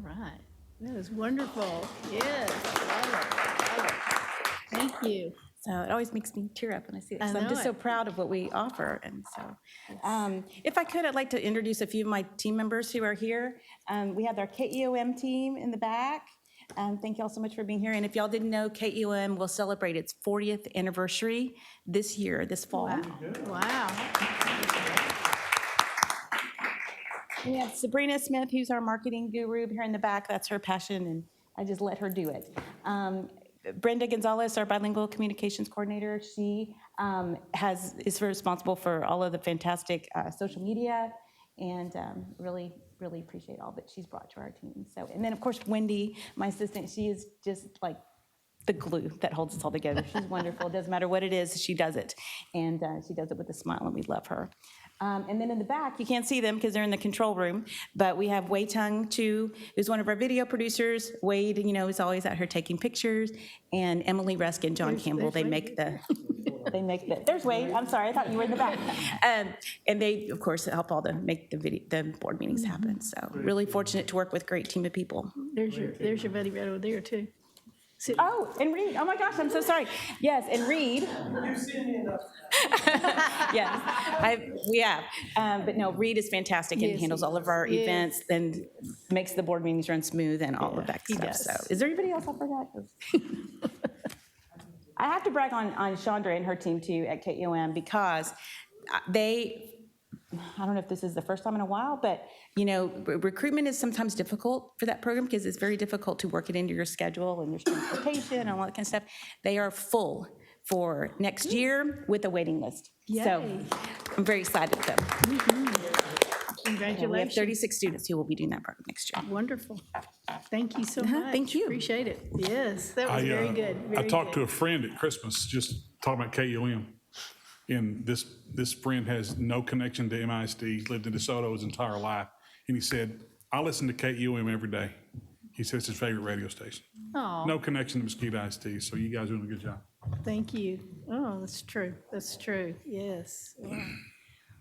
right. That was wonderful. Yes. Love it. Love it. Thank you. So it always makes me tear up when I see it. I So I'm know just so it. proud of what we offer. And so, if I could, I'd like to introduce a few of my team members who are here. We have our KEOM team in the back. Thank you all so much for being here. And if y'all didn't know, KEOM will celebrate its 40th anniversary this year, this fall. Wow. We have Sabrina Smith, who's our marketing guru here in the back. That's her passion, and I just let her do it. Brenda Gonzalez, our bilingual communications coordinator, she is responsible for all of the fantastic social media, and really appreciate all that she's brought to our team. So, and then of course Wendy, my assistant, she is just like the glue that holds us all together. She's wonderful. It doesn't matter what it is, she does it, and she does it with a smile, and we love her. And then in the back, you can't see them because they're in the control room, but we have Wei Tung Tu, who's one of our video producers. Wade, is always out here taking pictures, and Emily Rusk and John Campbell, they make the, there's Wade, I'm sorry, I thought you were in the back. And they, of course, help make the board meetings happen. So really fortunate to work with a great team of people. There's your buddy right over there, too. Oh, and Reed. Oh my gosh, I'm so sorry. Yes, and Reed. You've seen me enough. Yes, we have. But no, Reed is fantastic and Yes, handles he all of our is. Yes. events and makes the board meetings run smooth and all of that he stuff. does. So, is there anybody else I forgot? I have to brag on Chandra and her team too at KEOM because I don't know if this is the first time in a while, but recruitment is sometimes difficult for that program because it's very difficult to work it into your schedule and your transportation and all that kind of stuff. They are full for next year with a waiting list. So Yay. I'm very excited with them. Congratulations. We have 36 students who will be doing that program next year. Wonderful. Thank you so much. Thank you. Appreciate it. Yes, that was very good. I talked to a friend at Christmas, just talking about KUM. And this friend has no connection to MISD. He's lived in DeSoto his entire life. And he said, I listen to KUM every day. He says it's his favorite radio station. Oh, No connection to Mesquite ISD, so you guys are doing a good job. thank you. Oh, that's true. That's true. Yes. Wow.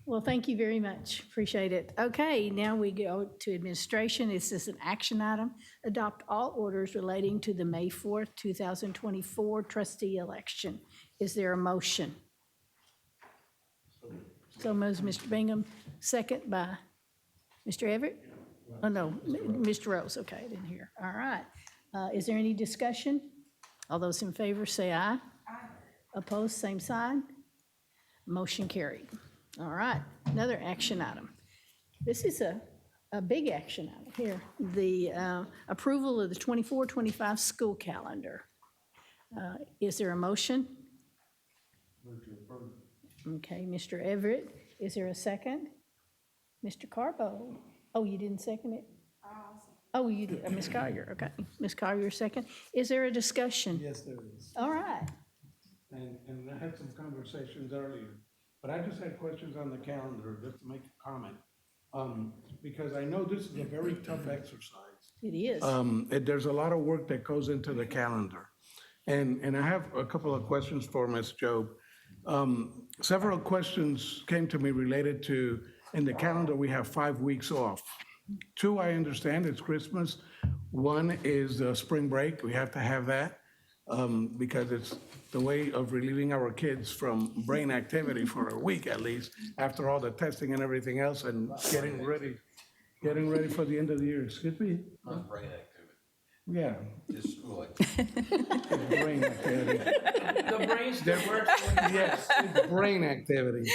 Well, thank you very much. Appreciate it. Okay, now we go to administration. This is an action item. Adopt all orders relating to the May 4th, 2024 trustee election. Is there a motion? So moves Mr. Bingham, second by Mr. Everett? Oh, no, Mr. Rose, okay, I didn't hear. All right. Is there any discussion? All those in favor say aye. Aye. Opposed, same sign. Motion carried. All right, another action item. This is a big action item here. The approval of the 24-25 school calendar. Is there a motion? Okay, Mr. Everett, is there a second? Mr. Carbo, oh, you didn't second it? Oh, you did, Ms. Collier, okay. Ms. Collier, second. Is there a discussion? Yes, there is. All right. And I had some conversations earlier, but I just had questions on the calendar, just to make a comment. Because I know this is a very tough exercise. It is. There's a lot of work that goes into the calendar. And I have a couple of questions for Ms. Job. Several questions came to me related to, in the calendar, we have 5 weeks off. 2, I understand, it's Christmas. 1 is spring break, we have to have that, because it's the way of relieving our kids from brain activity for a week at least, after all the testing and everything else, and getting ready for the end of the year. Excuse me? Not brain activity, Yeah, just school activity. brain activity. The brains that work. Yes, it's brain activity.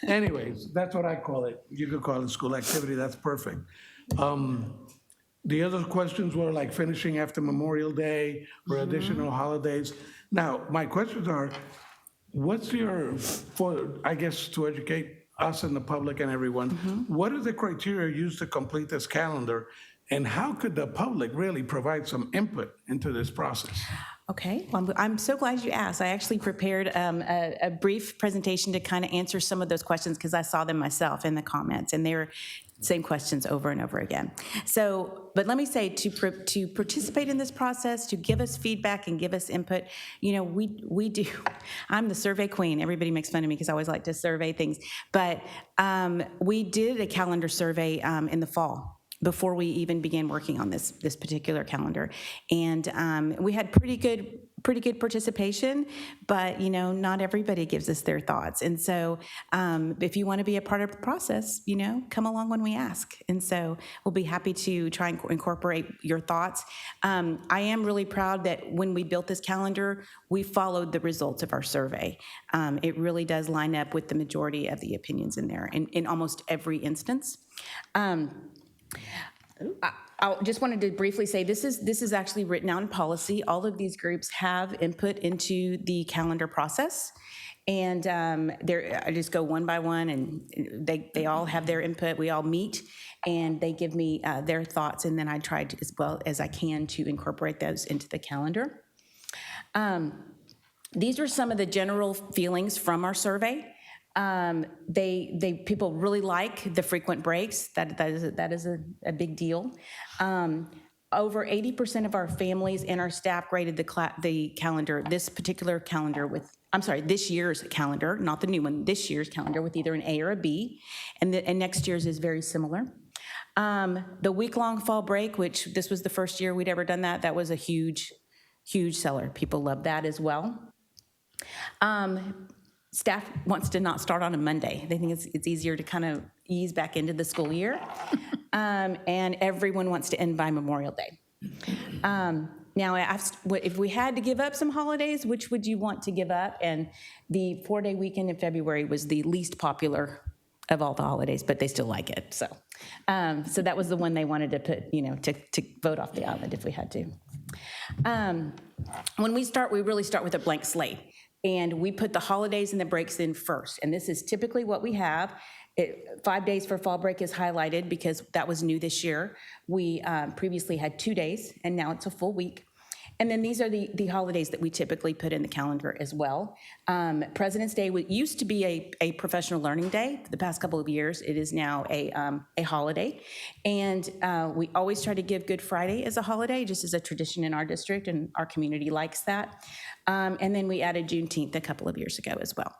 Anyways, that's what I call it. You could call it school activity, that's perfect. The other questions were like finishing after Memorial Day or additional holidays. Now, my questions are, what's I guess to educate us and the public and everyone, what are the criteria used to complete this calendar? And how could the public really provide some input into this process? Okay, well, I'm so glad you asked. I actually prepared a brief presentation to kind of answer some of those questions because I saw them myself in the comments, and they were same questions over and over again. So, but let me say, to participate in this process, to give us feedback and give us input, we do. I'm the survey queen. Everybody makes fun of me because I always like to survey things. But we did a calendar survey in the fall. before we even began working on this particular calendar. And we had pretty good participation, but not everybody gives us their thoughts. And so if you want to be a part of the process, come along when we ask. And so we'll be happy to try and incorporate your thoughts. I am really proud that when we built this calendar, we followed the results of our survey. It really does line up with the majority of the opinions in there in almost every instance. I just wanted to briefly say this is actually written out in policy. All of these groups have input into the calendar process, and I just go one by one, and they all have their input. We all meet, and they give me their thoughts, and then I try to, as well as I can, to incorporate those into the calendar. These are some of the general feelings from our survey. People really like the frequent breaks. That is a big deal. Over 80% of our families and our staff graded the calendar, this year's calendar, not the new one, this year's calendar, with either an A or a B, and next year's is very similar. The week-long fall break, which this was the first year we'd ever done that was a huge seller. People love that as well. Staff wants to not start on a Monday. They think it's easier to kind of ease back into the school year. And everyone wants to end by Memorial Day. Now, I asked, if we had to give up some holidays, which would you want to give up? And the 4-day weekend in February was the least popular of all the holidays, but they still like it. So that was the one they wanted to put, to vote off the island if we had to. When we start, we really start with a blank slate. And we put the holidays and the breaks in first. And this is typically what we have. 5 days for fall break is highlighted because that was new this year. We previously had 2 days, and now it's a full week. And then these are the holidays that we typically put in the calendar as well. President's Day used to be a professional learning day. For the past couple of years, it is now a holiday. And we always try to give Good Friday as a holiday, just as a tradition in our district, and our community likes that. And then we added Juneteenth a couple of years ago as well.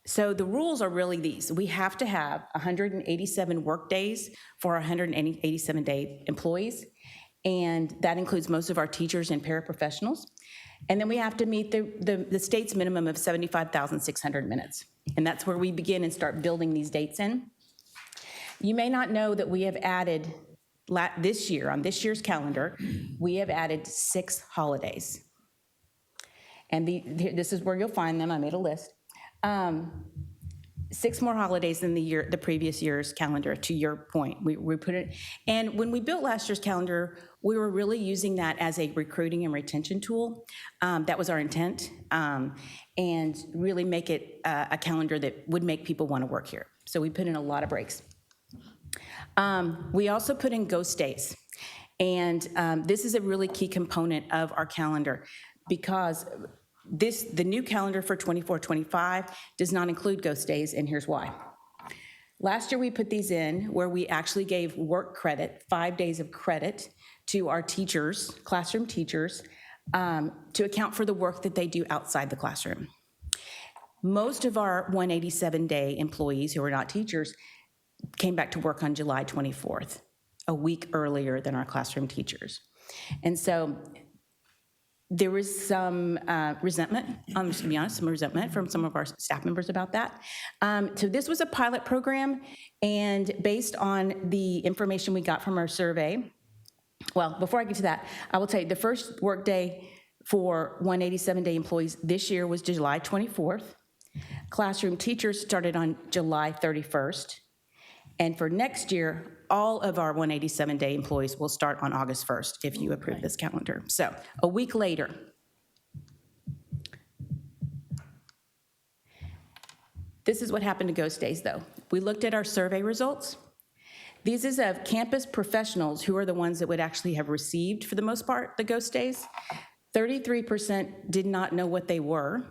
So the rules are really these. We have to have 187 work days for 187-day employees. And that includes most of our teachers and paraprofessionals. And then we have to meet the state's minimum of 75,600 minutes. And that's where we begin and start building these dates in. You may not know that we have added, this year, on this year's calendar, we have added 6 holidays. And this is where you'll find them. I made a list. 6 more holidays than the previous year's calendar, to your point. We put it, and when we built last year's calendar, we were really using that as a recruiting and retention tool. That was our intent, and really make it a calendar that would make people want to work here. So we put in a lot of breaks. We also put in ghost days, and this is a really key component of our calendar because the new calendar for 24-25 does not include ghost days, and here's why. Last year, we put these in where we actually gave work credit, 5 days of credit, to our teachers, classroom teachers, to account for the work that they do outside the classroom. Most of our 187-day employees who are not teachers came back to work on July 24th, a week earlier than our classroom teachers. And so there was some resentment, I'm just gonna be honest, some resentment from some of our staff members about that. So this was a pilot program, and based on the information we got from our survey, well, before I get to that, I will tell you the first workday for 187-day employees this year was July 24th. Classroom teachers started on July 31st. And for next year, all of our 187-day employees will start on August 1st if you approve this calendar. So a week later. This is what happened to ghost days, though. We looked at our survey results. These is of campus professionals who are the ones that would actually have received, for the most part, the ghost days. 33% did not know what they were.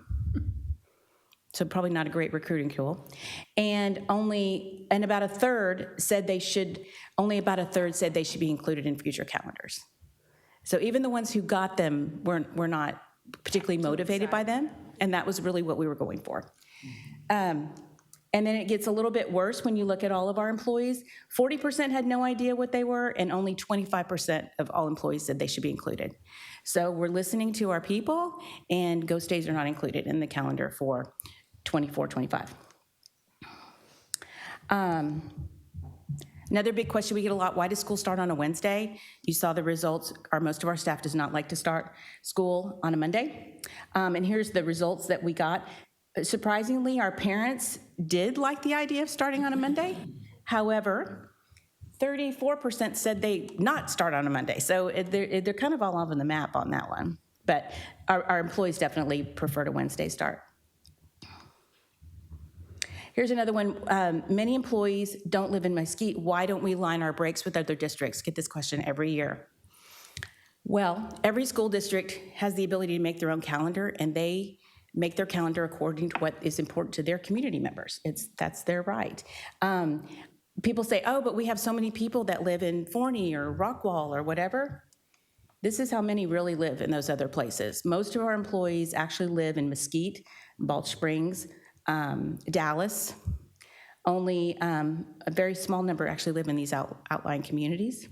So probably not a great recruiting tool. And about a third said they should be included in future calendars. So even the ones who got them were not particularly motivated by them, and that was really what we were going for. And then it gets a little bit worse when you look at all of our employees. 40% had no idea what they were, and only 25% of all employees said they should be included. So we're listening to our people, and Ghost Days are not included in the calendar for 24-25. Another big question we get a lot, why does school start on a Wednesday? You saw the results. Most of our staff does not like to start school on a Monday. And here's the results that we got. Surprisingly, our parents did like the idea of starting on a Monday. However, 34% said they not start on a Monday. So they're kind of all over the map on that one. But our employees definitely prefer a Wednesday start. Here's another one. Many employees don't live in Mesquite. Why don't we line our breaks with other districts? Get this question every year. Well, every school district has the ability to make their own calendar, and they make their calendar according to what is important to their community members. That's their right. People say, oh, but we have so many people that live in Forney or Rockwall or whatever. This is how many really live in those other places. Most of our employees actually live in Mesquite, Balch Springs, Dallas. Only a very small number actually live in these outlying communities.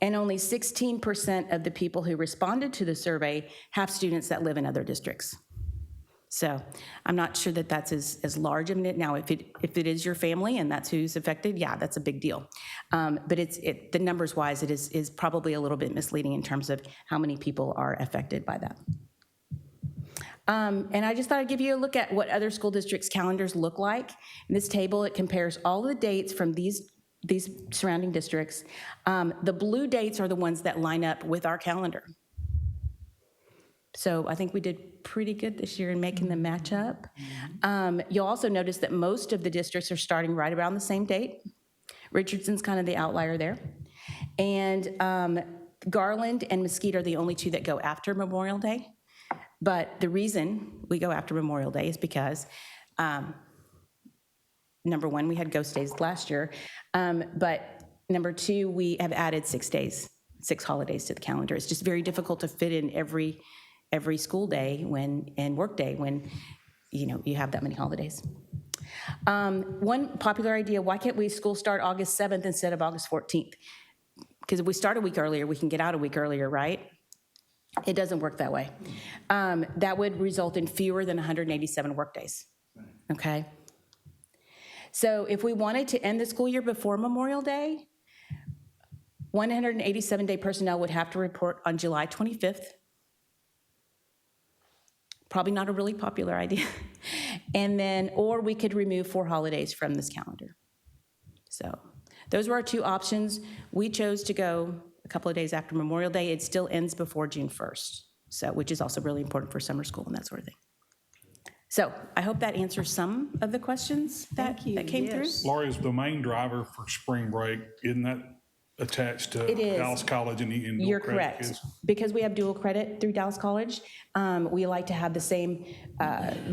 And only 16% of the people who responded to the survey have students that live in other districts. So I'm not sure that that's as large of it. Now, if it is your family and that's who's affected, yeah, that's a big deal. But the numbers wise, it is probably a little bit misleading in terms of how many people are affected by that. And I just thought I'd give you a look at what other school districts' calendars look like. In this table, it compares all the dates from these surrounding districts. The blue dates are the ones that line up with our calendar. So I think we did pretty good this year in making them match up. You'll also notice that most of the districts are starting right around the same date. Richardson's kind of the outlier there. And Garland and Mesquite are the only two that go after Memorial Day. But the reason we go after Memorial Day is because, number one, we had Ghost Days last year. But number two, we have added 6 holidays to the calendar. It's just very difficult to fit in every school day and work day when you have that many holidays. One popular idea, why can't we school start August 7th instead of August 14th? Because if we start a week earlier, we can get out a week earlier, right? It doesn't work that way. That would result in fewer than 187 work days, okay? So if we wanted to end the school year before Memorial Day, 187-day personnel would have to report on July 25th. Probably not a really popular idea. And then, or we could remove 4 holidays from this calendar. So those were our 2 options. We chose to go a couple of days after Memorial Day. It still ends before June 1st, so which is also really important for summer school and that sort of thing. So I hope that answers some of the questions that came through. Laurie, is the main driver for spring break, isn't that attached to Dallas College and dual You're credit correct. kids? Because we have dual credit through Dallas College, we like to have the same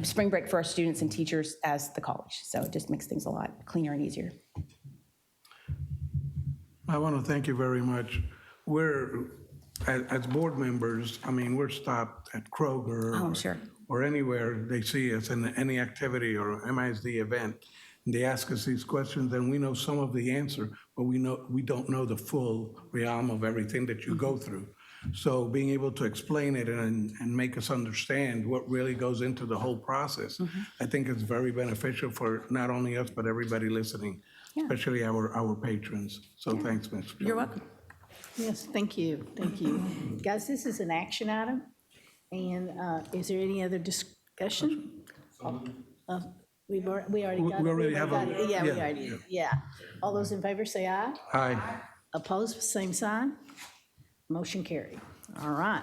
spring break for our students and teachers as the college. So it just makes things a lot cleaner and easier. I want to thank you very much. As board members, I mean, we're stopped at Kroger or anywhere they see us in any activity or MISD event. And they ask us these questions, and we know some of the answer, but we don't know the full realm of everything that you go through. So being able to explain it and make us understand what really goes into the whole process, I think is very beneficial for not only us, but everybody listening, especially our patrons. So thanks, Ms. You're welcome. Yes, thank you, thank you. Guys, this is an action item, and is there any other discussion? We already got it. We already have a. Yeah, we already did, yeah. All those in favor say aye. Aye. Opposed, same sign. Motion carried. All right.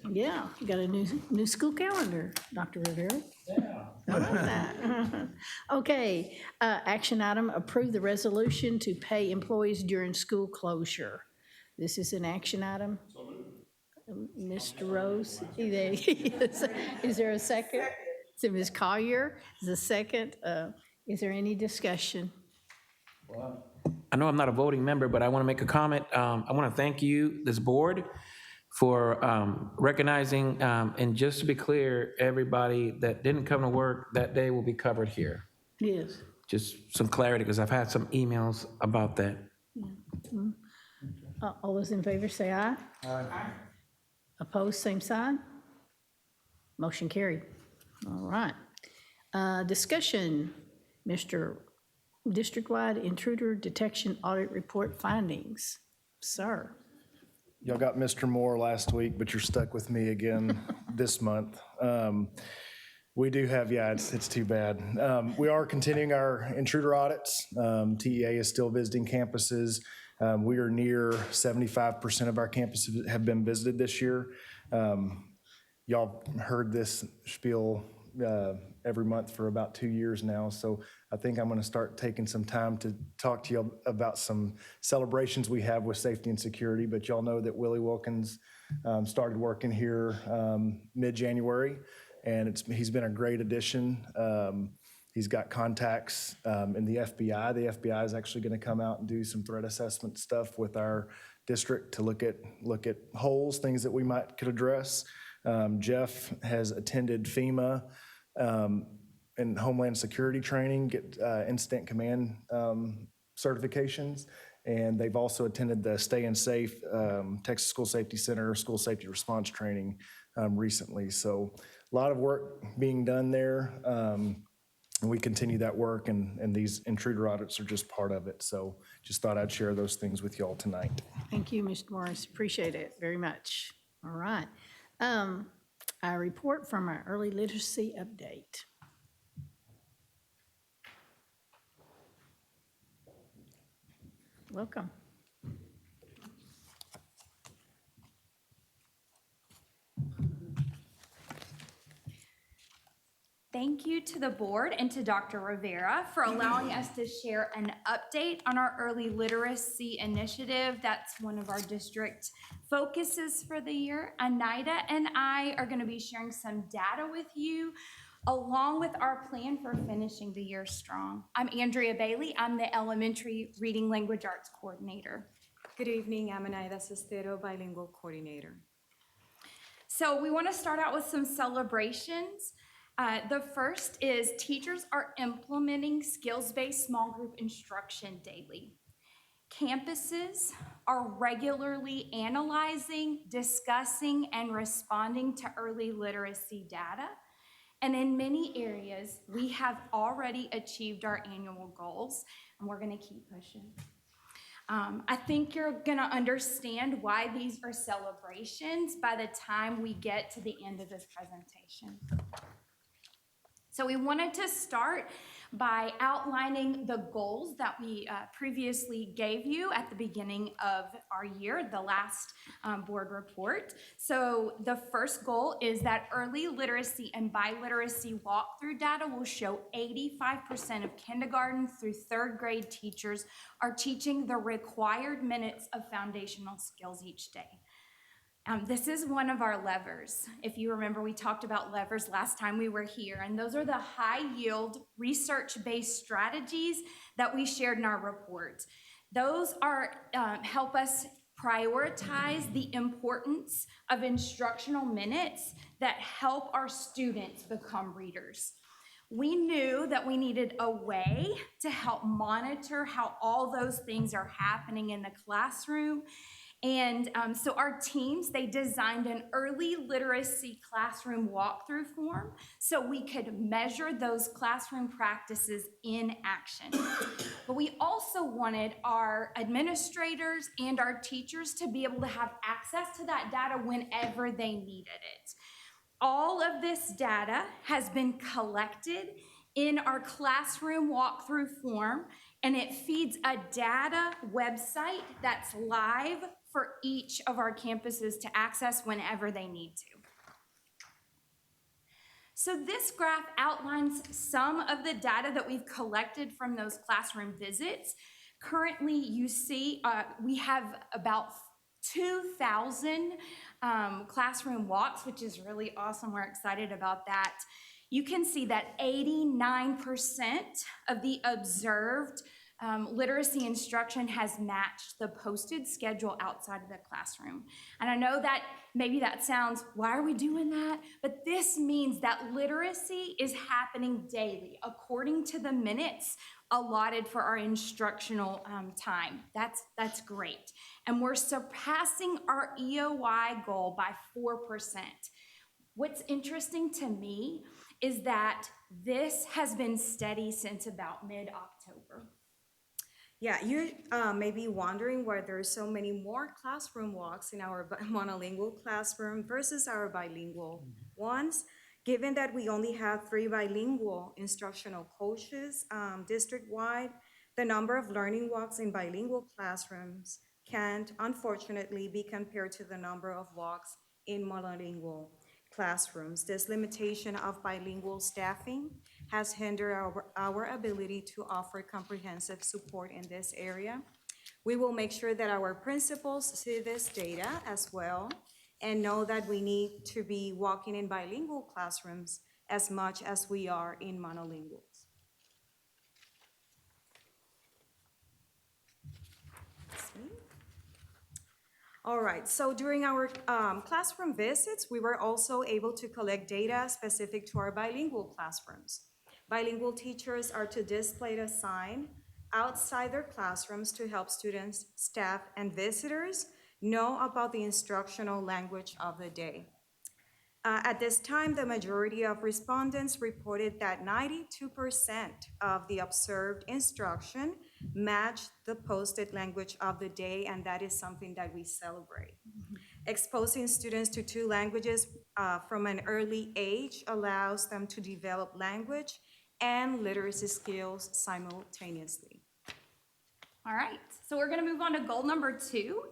Yeah, you got a new school calendar, Dr. Rivera. Yeah. I like that. Okay, action item, approve the resolution to pay employees during school closure. This is an action item. Mr. Rose, is there a second? So Ms. Collier is a second. Is there any discussion? I know I'm not a voting member, but I want to make a comment. I want to thank you, this board, for recognizing, and just to be clear, everybody that didn't come to work that day will be covered here. Yes. Just some clarity, because I've had some emails about that. All those in favor say aye. Aye. Opposed, same sign. Motion carried. All right. Discussion, Mr. District-wide Intruder Detection Audit Report findings. Sir. Y'all got Mr. Moore last week, but you're stuck with me again this month. We do have, it's too bad. We are continuing our intruder audits. TEA is still visiting campuses. We are near 75% of our campuses have been visited this year. Y'all heard this spiel every month for about 2 years now, so I think I'm going to start taking some time to talk to you about some celebrations we have with safety and security. But y'all know that Willie Wilkins started working here mid-January, and he's been a great addition. He's got contacts in the FBI. The FBI is actually going to come out and do some threat assessment stuff with our district to look at holes, things that we could address. Jeff has attended FEMA and Homeland Security training, get incident command certifications, and they've also attended the Staying Safe Texas School Safety Center School Safety Response training recently. So a lot of work being done there, and we continue that work, and these intruder audits are just part of it. So just thought I'd share those things with y'all tonight. Thank you, Mr. Morris. Appreciate it very much. All right. A report from our early literacy update. Welcome. Thank you to the board and to Dr. Rivera for allowing us to share an update on our early literacy initiative. That's one of our district focuses for the year. Anida and I are going to be sharing some data with you along with our plan for finishing the year strong. I'm Andrea Bailey. I'm the Elementary Reading Language Arts Coordinator. Good evening. I'm Anaida Sestero, Bilingual Coordinator. So we want to start out with some celebrations. The first is teachers are implementing skills-based small group instruction daily. Campuses are regularly analyzing, discussing, and responding to early literacy data. And in many areas, we have already achieved our annual goals, and we're going to keep pushing. I think you're going to understand why these are celebrations by the time we get to the end of this presentation. So we wanted to start by outlining the goals that we previously gave you at the beginning of our year, the last board report. So the first goal is that early literacy and biliteracy walkthrough data will show 85% of kindergarten through third grade teachers are teaching the required minutes of foundational skills each day. This is one of our levers. If you remember, we talked about levers last time we were here, and those are the high-yield, research-based strategies that we shared in our report. Those are help us prioritize the importance of instructional minutes that help our students become readers. We knew that we needed a way to help monitor how all those things are happening in the classroom. And so our teams, they designed an early literacy classroom walkthrough form so we could measure those classroom practices in action. But we also wanted our administrators and our teachers to be able to have access to that data whenever they needed it. All of this data has been collected in our classroom walkthrough form, and it feeds a data website that's live for each of our campuses to access whenever they need to. So this graph outlines some of the data that we've collected from those classroom visits. Currently, you see we have about 2,000 classroom walks, which is really awesome. We're excited about that. You can see that 89% of the observed literacy instruction has matched the posted schedule outside of the classroom. And I know that maybe that sounds, why are we doing that? But this means that literacy is happening daily according to the minutes allotted for our instructional time. That's great. And we're surpassing our EOI goal by 4%. What's interesting to me is that this has been steady since about mid-October. Yeah, you may be wondering why there are so many more classroom walks in our monolingual classroom versus our bilingual ones, given that we only have 3 bilingual instructional coaches district-wide. The number of learning walks in bilingual classrooms can't, unfortunately, be compared to the number of walks in monolingual classrooms. This limitation of bilingual staffing has hindered our ability to offer comprehensive support in this area. We will make sure that our principals see this data as well and know that we need to be walking in bilingual classrooms as much as we are in monolinguals. All right, so during our classroom visits, we were also able to collect data specific to our bilingual classrooms. Bilingual teachers are to display the sign outside their classrooms to help students, staff, and visitors know about the instructional language of the day. At this time, the majority of respondents reported that 92% of the observed instruction matched the posted language of the day, and that is something that we celebrate. Exposing students to 2 languages from an early age allows them to develop language and literacy skills simultaneously. All right, so we're gonna move on to goal number 2.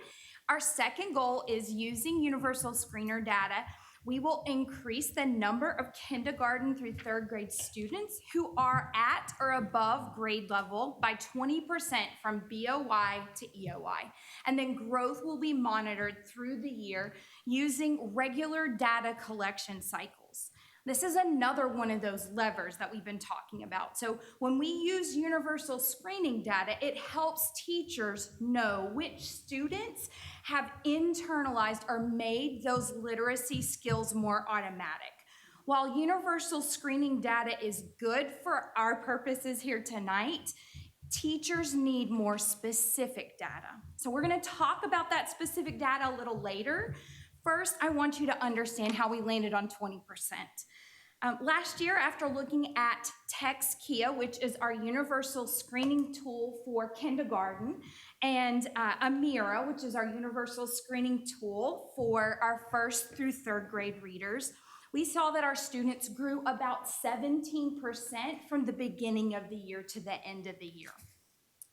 Our second goal is using universal screener data. We will increase the number of kindergarten through 3rd grade students who are at or above grade level by 20% from BOY to EOI. And then growth will be monitored through the year using regular data collection cycles. This is another one of those levers that we've been talking about. So when we use universal screening data, it helps teachers know which students have internalized or made those literacy skills more automatic. While universal screening data is good for our purposes here tonight, teachers need more specific data. So we're going to talk about that specific data a little later. First, I want you to understand how we landed on 20%. Last year, after looking at TextKia, which is our universal screening tool for kindergarten, and Amira, which is our universal screening tool for our 1st through 3rd grade readers, we saw that our students grew about 17% from the beginning of the year to the end of the year.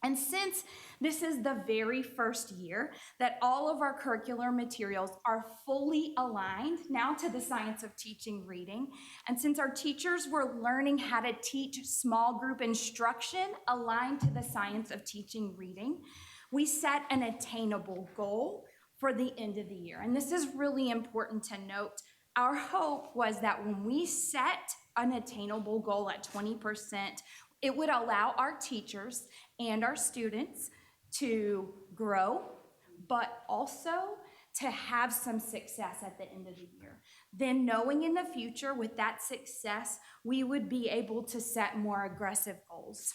And since this is the very first year that all of our curricular materials are fully aligned now to the science of teaching reading, and since our teachers were learning how to teach small group instruction aligned to the science of teaching reading, we set an attainable goal for the end of the year. And this is really important to note. Our hope was that when we set an attainable goal at 20%, it would allow our teachers and our students to grow, but also to have some success at the end of the year. Then knowing in the future with that success, we would be able to set more aggressive goals.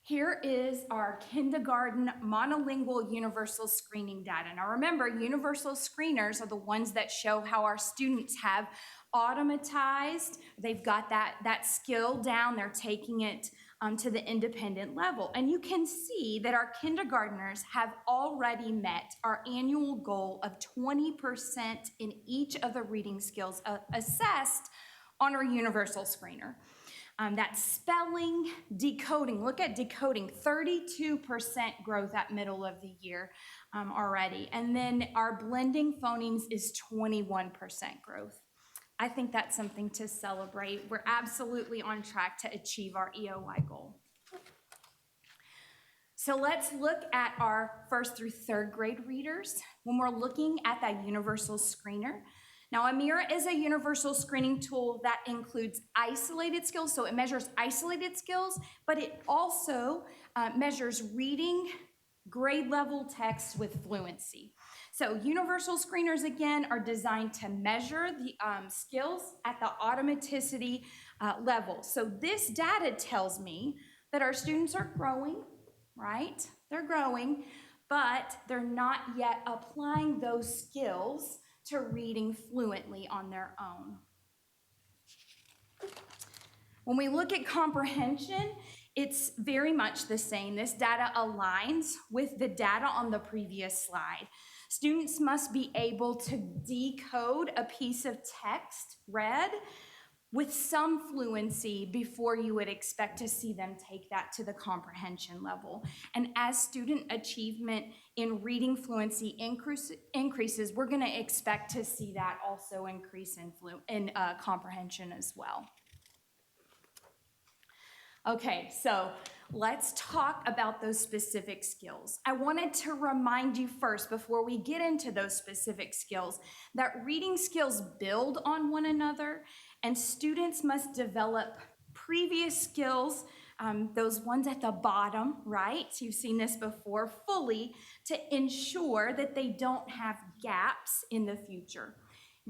Here is our kindergarten monolingual universal screening data. Now remember, universal screeners are the ones that show how our students have automatized, they've got that skill down, they're taking it to the independent level. And you can see that our kindergartners have already met our annual goal of 20% in each of the reading skills assessed on our universal screener. That's spelling, decoding. Look at decoding, 32% growth at middle of the year already. And then our blending phonemes is 21% growth. I think that's something to celebrate. We're absolutely on track to achieve our EOI goal. So let's look at our 1st through 3rd grade readers. When we're looking at that universal screener, Now, a mirror is a universal screening tool that includes isolated skills, so it measures isolated skills, but it also measures reading, grade level text with fluency. So universal screeners, again, are designed to measure the skills at the automaticity level. So this data tells me that our students are growing, right? They're growing, but they're not yet applying those skills to reading fluently on their own. When we look at comprehension, it's very much the same. This data aligns with the data on the previous slide. Students must be able to decode a piece of text read with some fluency before you would expect to see them take that to the comprehension level. And as student achievement in reading fluency increases, we're going to expect to see that also increase in comprehension as well. Okay, so let's talk about those specific skills. I wanted to remind you first, before we get into those specific skills, that reading skills build on one another, and students must develop previous skills, those ones at the bottom, right? You've seen this before, fully, to ensure that they don't have gaps in the future.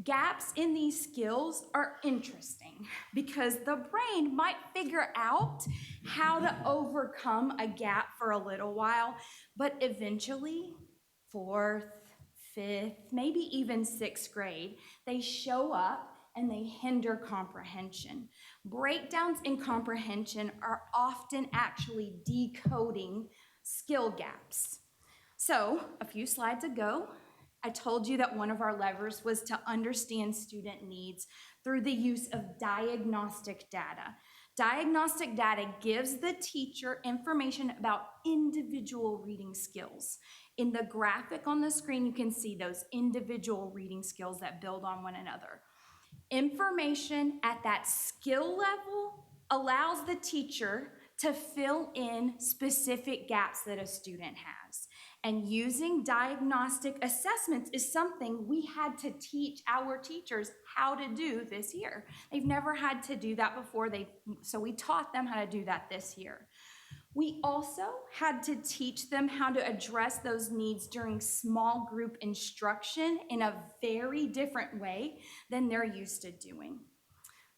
Gaps in these skills are interesting because the brain might figure out how to overcome a gap for a little while, but eventually, 4th, 5th, maybe even 6th grade, they show up and they hinder comprehension. Breakdowns in comprehension are often actually decoding skill gaps. So, a few slides ago, I told you that one of our levers was to understand student needs through the use of diagnostic data. Diagnostic data gives the teacher information about individual reading skills. In the graphic on the screen, you can see those individual reading skills that build on one another. Information at that skill level allows the teacher to fill in specific gaps that a student has. And using diagnostic assessments is something we had to teach our teachers how to do this year. They've never had to do that before, so we taught them how to do that this year. We also had to teach them how to address those needs during small group instruction in a very different way than they're used to doing.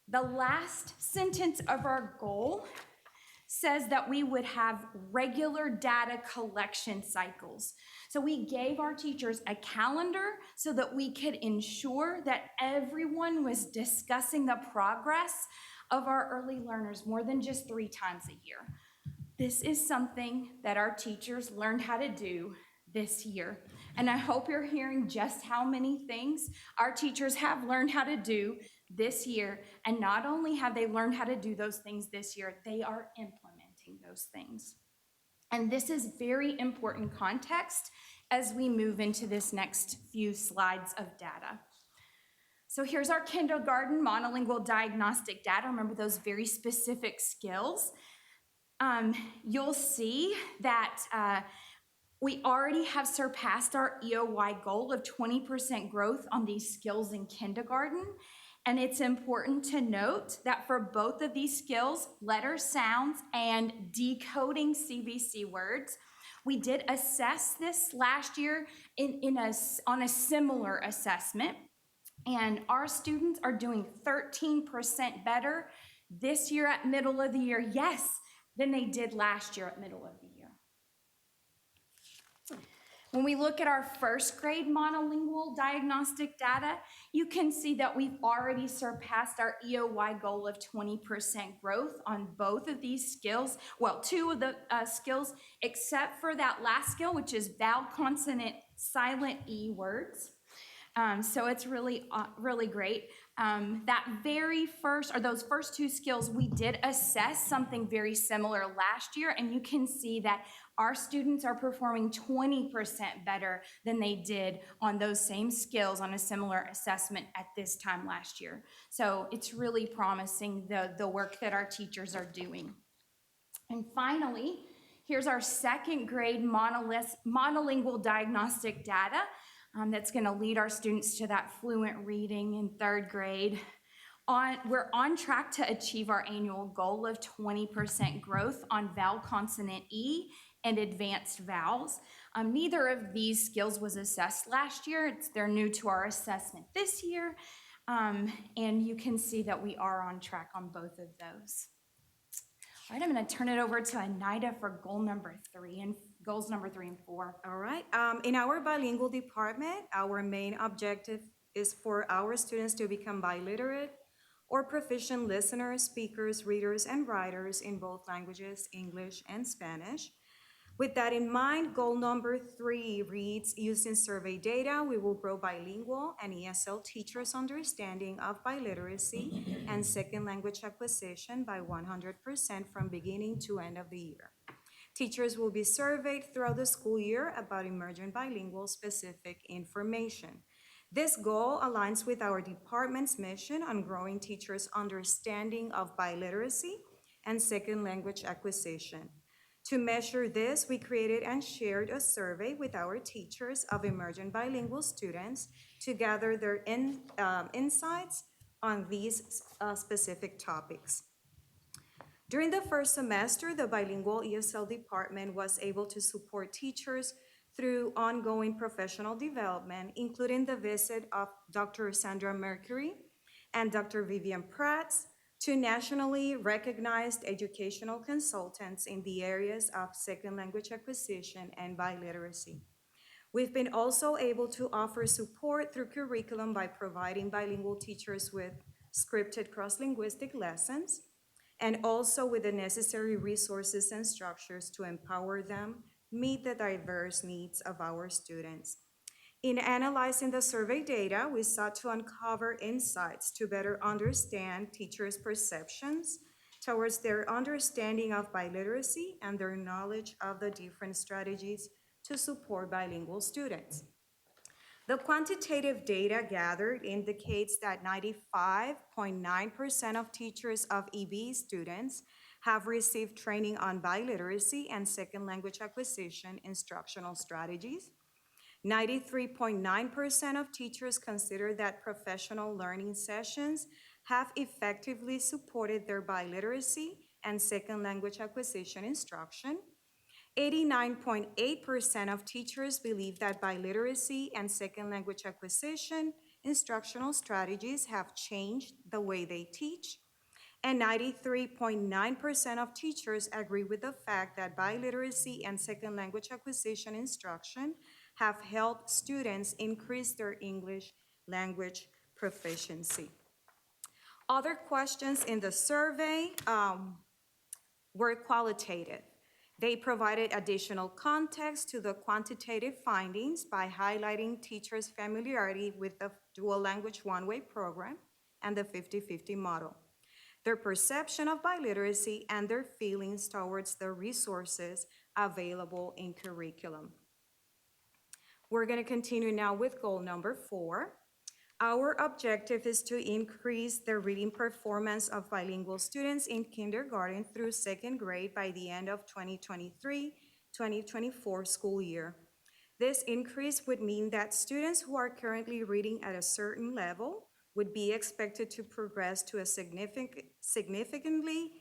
The last sentence of our goal says that we would have regular data collection cycles. So we gave our teachers a calendar so that we could ensure that everyone was discussing the progress of our early learners more than just 3 times a year. This is something that our teachers learned how to do this year. And I hope you're hearing just how many things our teachers have learned how to do this year. And not only have they learned how to do those things this year, they are implementing those things. And this is very important context as we move into this next few slides of data. So here's our kindergarten monolingual diagnostic data. Remember those very specific skills. You'll see that we already have surpassed our EOY goal of 20% growth on these skills in kindergarten. And it's important to note that for both of these skills, letters, sounds, and decoding CVC words, we did assess this last year on a similar assessment. And our students are doing 13% better this year at middle of the year, yes, than they did last year at middle of the year. When we look at our first grade monolingual diagnostic data, you can see that we've already surpassed our EOY goal of 20% growth on both of these skills. Well, 2 of the skills, except for that last skill, which is vowel consonant silent E words. So it's really, really great. That very first, or those first 2 skills, we did assess something very similar last year, and you can see that our students are performing 20% better than they did on those same skills on a similar assessment at this time last year. So it's really promising the work that our teachers are doing. And finally, here's our second grade monolingual diagnostic data. that's going to lead our students to that fluent reading in third grade. We're on track to achieve our annual goal of 20% growth on vowel consonant E and advanced vowels. Neither of these skills was assessed last year. They're new to our assessment this year. And you can see that we are on track on both of those. All right, I'm going to turn it over to Anida for goals number 3 and 4. All right. In our bilingual department, our main objective is for our students to become biliterate or proficient listeners, speakers, readers, and writers in both languages, English and Spanish. With that in mind, goal number 3 reads, using survey data, we will grow bilingual and ESL teachers' understanding of biliteracy and second language acquisition by 100% from beginning to end of the year. Teachers will be surveyed throughout the school year about emerging bilingual specific information. This goal aligns with our department's mission on growing teachers' understanding of biliteracy and second language acquisition. To measure this, we created and shared a survey with our teachers of emerging bilingual students to gather their insights on these specific topics. During the first semester, the bilingual ESL department was able to support teachers through ongoing professional development, including the visit of Dr. Sandra Mercury and Dr. Vivian Prats, two nationally recognized educational consultants in the areas of second language acquisition and biliteracy. We've been also able to offer support through curriculum by providing bilingual teachers with scripted cross-linguistic lessons, and also with the necessary resources and structures to empower them meet the diverse needs of our students. In analyzing the survey data, we sought to uncover insights to better understand teachers' perceptions towards their understanding of biliteracy and their knowledge of the different strategies to support bilingual students. The quantitative data gathered indicates that 95.9% of teachers of EB students have received training on biliteracy and second language acquisition instructional strategies. 93.9% of teachers consider that professional learning sessions have effectively supported their biliteracy and second language acquisition instruction. 89.8% of teachers believe that biliteracy and second language acquisition instructional strategies have changed the way they teach. And 93.9% of teachers agree with the fact that biliteracy and second language acquisition instruction have helped students increase their English language proficiency. Other questions in the survey were qualitative. They provided additional context to the quantitative findings by highlighting teachers' familiarity with the dual language one-way program and the 50-50 model, their perception of biliteracy, and their feelings towards the resources available in curriculum. We're going to continue now with goal number 4. Our objective is to increase the reading performance of bilingual students in kindergarten through second grade by the end of 2023-2024 school year. This increase would mean that students who are currently reading at a certain level would be expected to progress to a significantly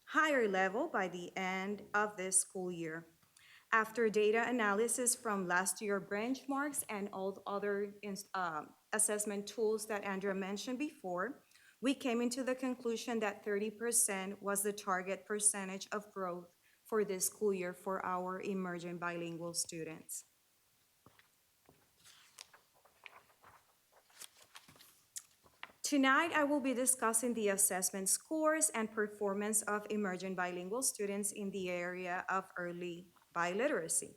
higher level by the end of this school year. After data analysis from last year benchmarks and all other assessment tools that Andrea mentioned before, we came into the conclusion that 30% was the target percentage of growth for this school year for our emerging bilingual students. Tonight, I will be discussing the assessment scores and performance of emerging bilingual students in the area of early biliteracy.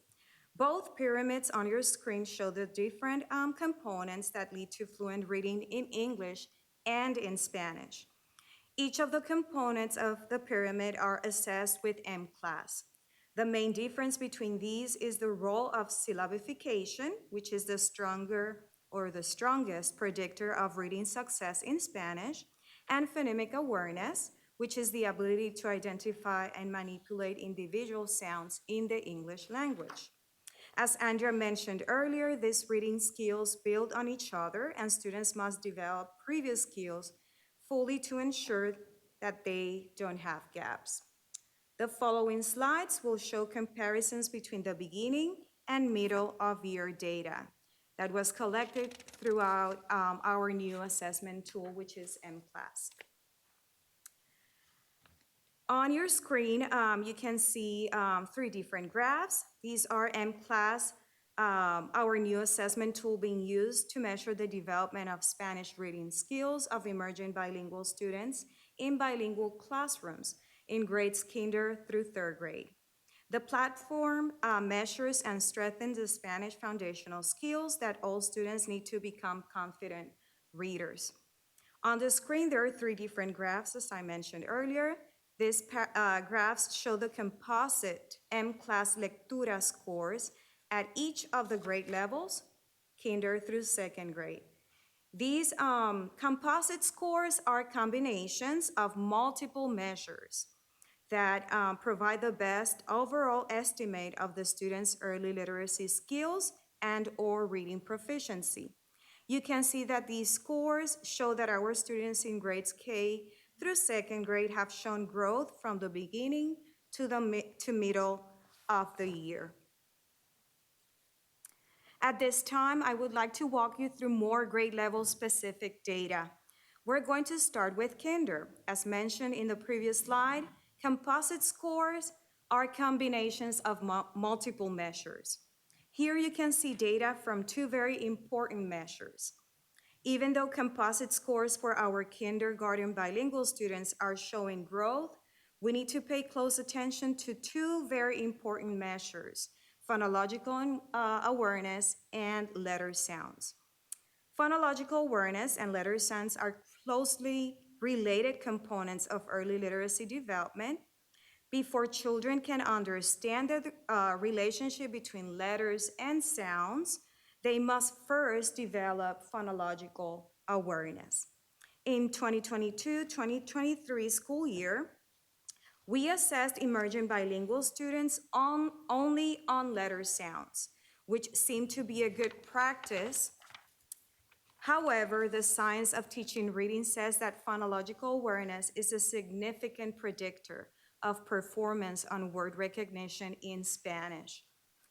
Both pyramids on your screen show the different components that lead to fluent reading in English and in Spanish. Each of the components of the pyramid are assessed with M-class. The main difference between these is the role of syllabification, which is the strongest predictor of reading success in Spanish, and phonemic awareness, which is the ability to identify and manipulate individual sounds in the English language. As Andrea mentioned earlier, these reading skills build on each other, and students must develop previous skills fully to ensure that they don't have gaps. The following slides will show comparisons between the beginning and middle of year data that was collected throughout our new assessment tool, which is MClass. On your screen, you can see 3 different graphs. These are MClass, our new assessment tool being used to measure the development of Spanish reading skills of emerging bilingual students in bilingual classrooms in grades kinder through 3rd grade. The platform measures and strengthens the Spanish foundational skills that all students need to become confident readers. On the screen, there are 3 different graphs, as I mentioned earlier. These graphs show the composite MClass Lectura scores at each of the grade levels, kinder through 2nd grade. These composite scores are combinations of multiple measures that provide the best overall estimate of the student's early literacy skills and/or reading proficiency. You can see that these scores show that our students in grades K through 2nd grade have shown growth from the beginning to the middle of the year. At this time, I would like to walk you through more grade level specific data. We're going to start with kinder. As mentioned in the previous slide, composite scores are combinations of multiple measures. Here you can see data from 2 very important measures. Even though composite scores for our kindergarten bilingual students are showing growth, we need to pay close attention to 2 very important measures: phonological awareness and letter sounds. Phonological awareness and letter sounds are closely related components of early literacy development. Before children can understand the relationship between letters and sounds, they must first develop phonological awareness. In 2022-2023 school year, we assessed emerging bilingual students only on letter sounds, which seemed to be a good practice. However, the science of teaching reading says that phonological awareness is a significant predictor of performance on word recognition in Spanish,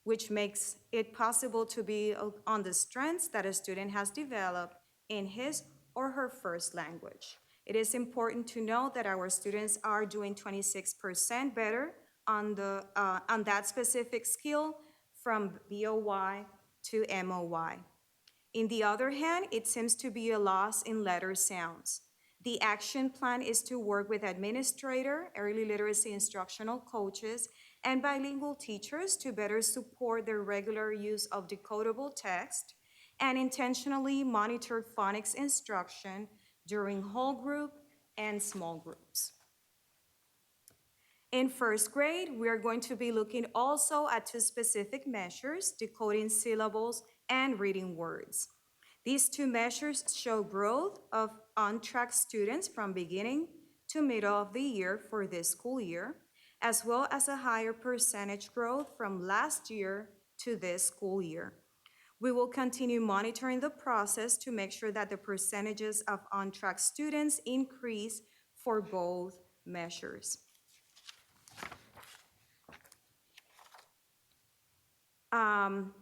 which makes it possible to be on the strengths that a student has developed in his or her first language. It is important to note that our students are doing 26% better on that specific skill from BOY to MOY. In the other hand, it seems to be a loss in letter sounds. The action plan is to work with administrator, early literacy instructional coaches, and bilingual teachers to better support their regular use of decodable text and intentionally monitor phonics instruction during whole group and small groups. In 1st grade, we are going to be looking also at 2 specific measures: decoding syllables and reading words. These 2 measures show growth of on-track students from beginning to middle of the year for this school year, as well as a higher percentage growth from last year to this school year. We will continue monitoring the process to make sure that the percentages of on-track students increase for both measures.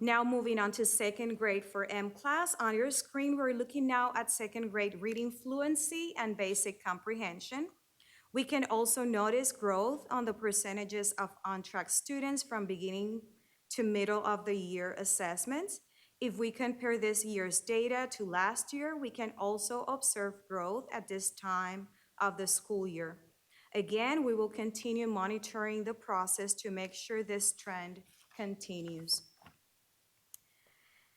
Now moving on to 2nd grade for MClass. On your screen, we're looking now at 2nd grade reading fluency and basic comprehension. We can also notice growth on the percentages of on-track students from beginning to middle of the year assessments. If we compare this year's data to last year, we can also observe growth at this time of the school year. Again, we will continue monitoring the process to make sure this trend continues.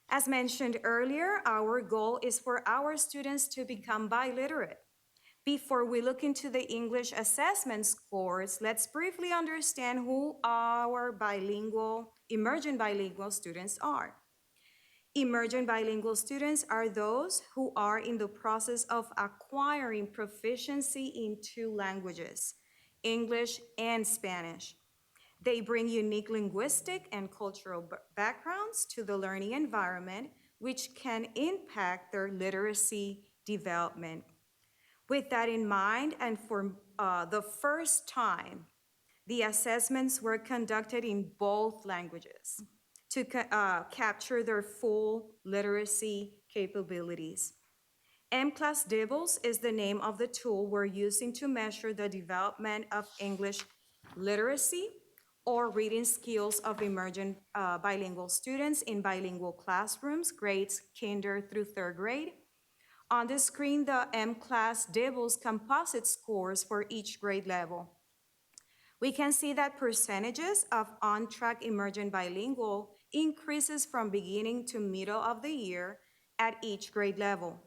As mentioned earlier, our goal is for our students to become biliterate. Before we look into the English assessment scores, let's briefly understand who our emerging bilingual students are. Emerging bilingual students are those who are in the process of acquiring proficiency in 2 languages, English and Spanish. They bring unique linguistic and cultural backgrounds to the learning environment, which can impact their literacy development. With that in mind, and for the first time, the assessments were conducted in both languages to capture their full literacy capabilities. M-Class DIBELS is the name of the tool we're using to measure the development of English literacy or reading skills of emerging bilingual students in bilingual classrooms, grades kinder through third grade. On the screen, the M-Class DIBELS composite scores for each grade level. We can see that percentages of on-track emergent bilingual increases from beginning to middle of the year at each grade level.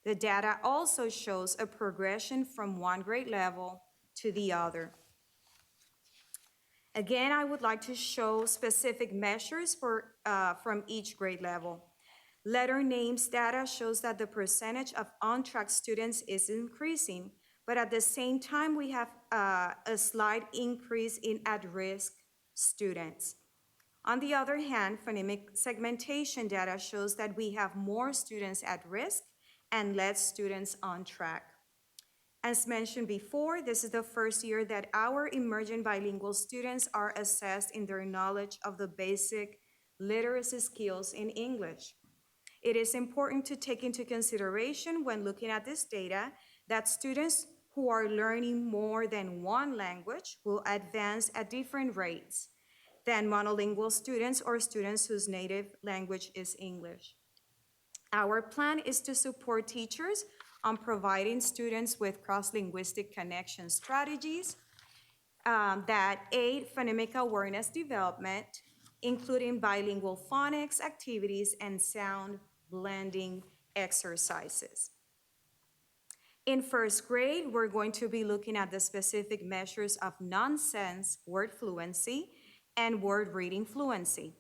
The data also shows a progression from one grade level to the other. Again, I would like to show specific measures from each grade level. Letter names data shows that the percentage of on-track students is increasing, but at the same time, we have a slight increase in at-risk students. On the other hand, phonemic segmentation data shows that we have more students at risk and less students on track. As mentioned before, this is the first year that our emerging bilingual students are assessed in their knowledge of the basic literacy skills in English. It is important to take into consideration when looking at this data that students who are learning more than one language will advance at different rates than monolingual students or students whose native language is English. Our plan is to support teachers on providing students with cross-linguistic connection strategies that aid phonemic awareness development, including bilingual phonics activities and sound blending exercises. In first grade, we're going to be looking at the specific measures of nonsense word fluency and word reading fluency.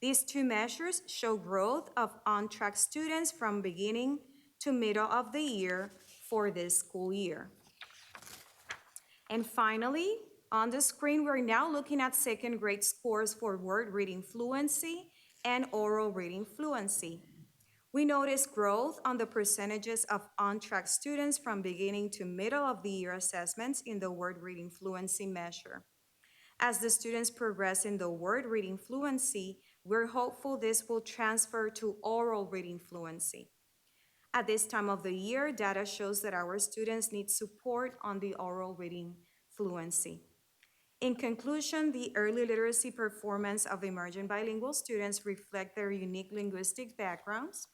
These two measures show growth of on-track students from beginning to middle of the year for this school year. And finally, on the screen, we're now looking at second grade scores for word reading fluency and oral reading fluency. We notice growth on the percentages of on-track students from beginning to middle of the year assessments in the word reading fluency measure. As the students progress in the word reading fluency, we're hopeful this will transfer to oral reading fluency. At this time of the year, data shows that our students need support on the oral reading fluency. In conclusion, the early literacy performance of emerging bilingual students reflect their unique linguistic backgrounds.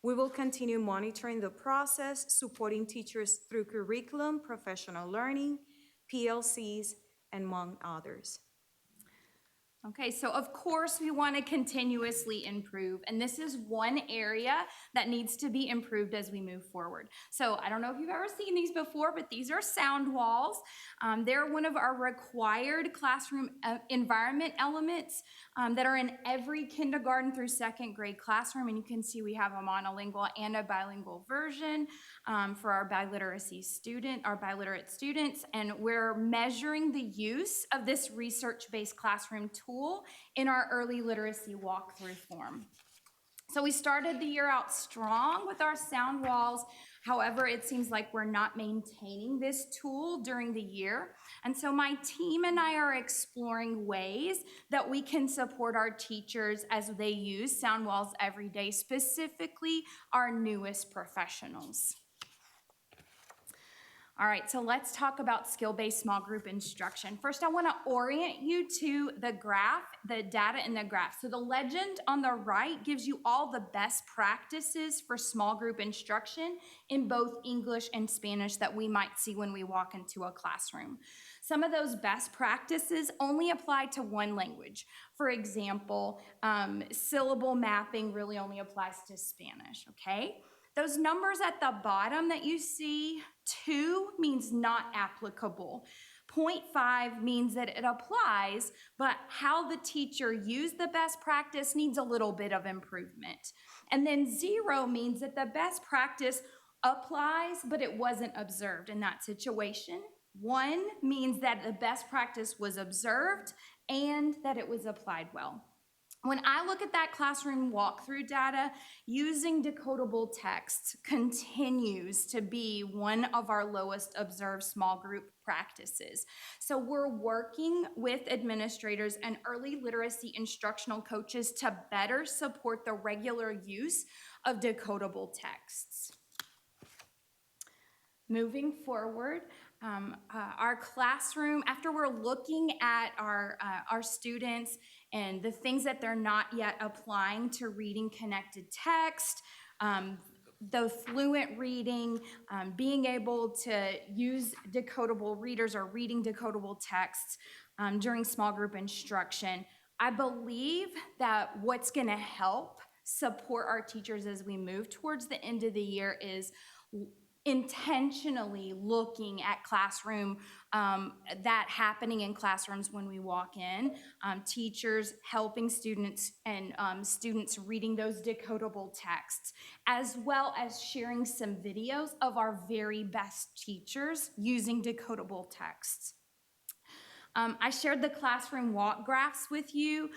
We will continue monitoring the process, supporting teachers through curriculum, professional learning, PLCs, and among others. Okay, so of course we want to continuously improve, and this is one area that needs to be improved as we move forward. So I don't know if you've ever seen these before, but these are sound walls. They're one of our required classroom environment elements that are in every kindergarten through second grade classroom, and you can see we have a monolingual and a bilingual version for our biliterate students, and we're measuring the use of this research-based classroom tool in our early literacy walkthrough form. So we started the year out strong with our sound walls. However, it seems like we're not maintaining this tool during the year. And so my team and I are exploring ways that we can support our teachers as they use sound walls every day, specifically our newest professionals. All right, so let's talk about skill-based small group instruction. First, I want to orient you to the graph, the data in the graph. So the legend on the right gives you all the best practices for small group instruction in both English and Spanish that we might see when we walk into a classroom. Some of those best practices only apply to one language. For example, syllable mapping really only applies to Spanish, okay? Those numbers at the bottom that you see, 2 means not applicable. 0.5 means that it applies, but how the teacher used the best practice needs a little bit of improvement. And then 0 means that the best practice applies, but it wasn't observed in that situation. 1 means that the best practice was observed, and that it was applied well. When I look at that classroom walkthrough data, using decodable text continues to be one of our lowest observed small group practices. So we're working with administrators and early literacy instructional coaches to better support the regular use of decodable texts. Moving forward, our classroom, after we're looking at our students and the things that they're not yet applying to reading connected text, the fluent reading, being able to use decodable readers or reading decodable texts during small group instruction, I believe that what's gonna help support our teachers as we move towards the end of the year is intentionally looking at classroom, that happening in classrooms when we walk in, teachers helping students and students reading those decodable texts, as well as sharing some videos of our very best teachers using decodable texts. I shared the classroom walk graphs with you,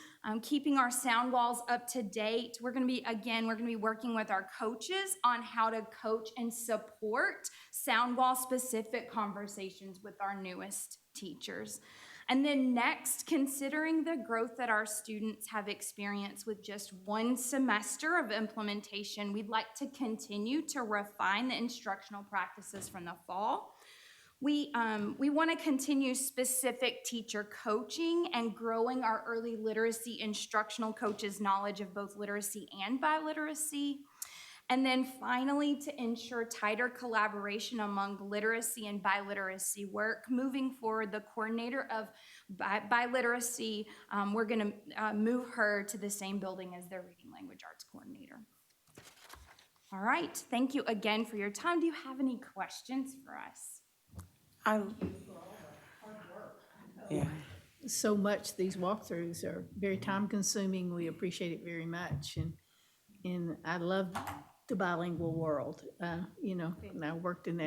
keeping our sound walls up to date. We're gonna be working with our coaches on how to coach and support sound wall specific conversations with our newest teachers. And then next, considering the growth that our students have experienced with just one semester of implementation, we'd like to continue to refine the instructional practices from the fall. We want to continue specific teacher coaching and growing our early literacy instructional coaches' knowledge of both literacy and biliteracy. And then finally, to ensure tighter collaboration among literacy and biliteracy work. Moving forward, the coordinator of biliteracy, we're going to move her to the same building as their reading language arts coordinator. All right, thank you again for your time. Do you have any questions for us? Yeah. So much, these walkthroughs are very time consuming. We appreciate it very much. And I love the bilingual world, you know, and I worked in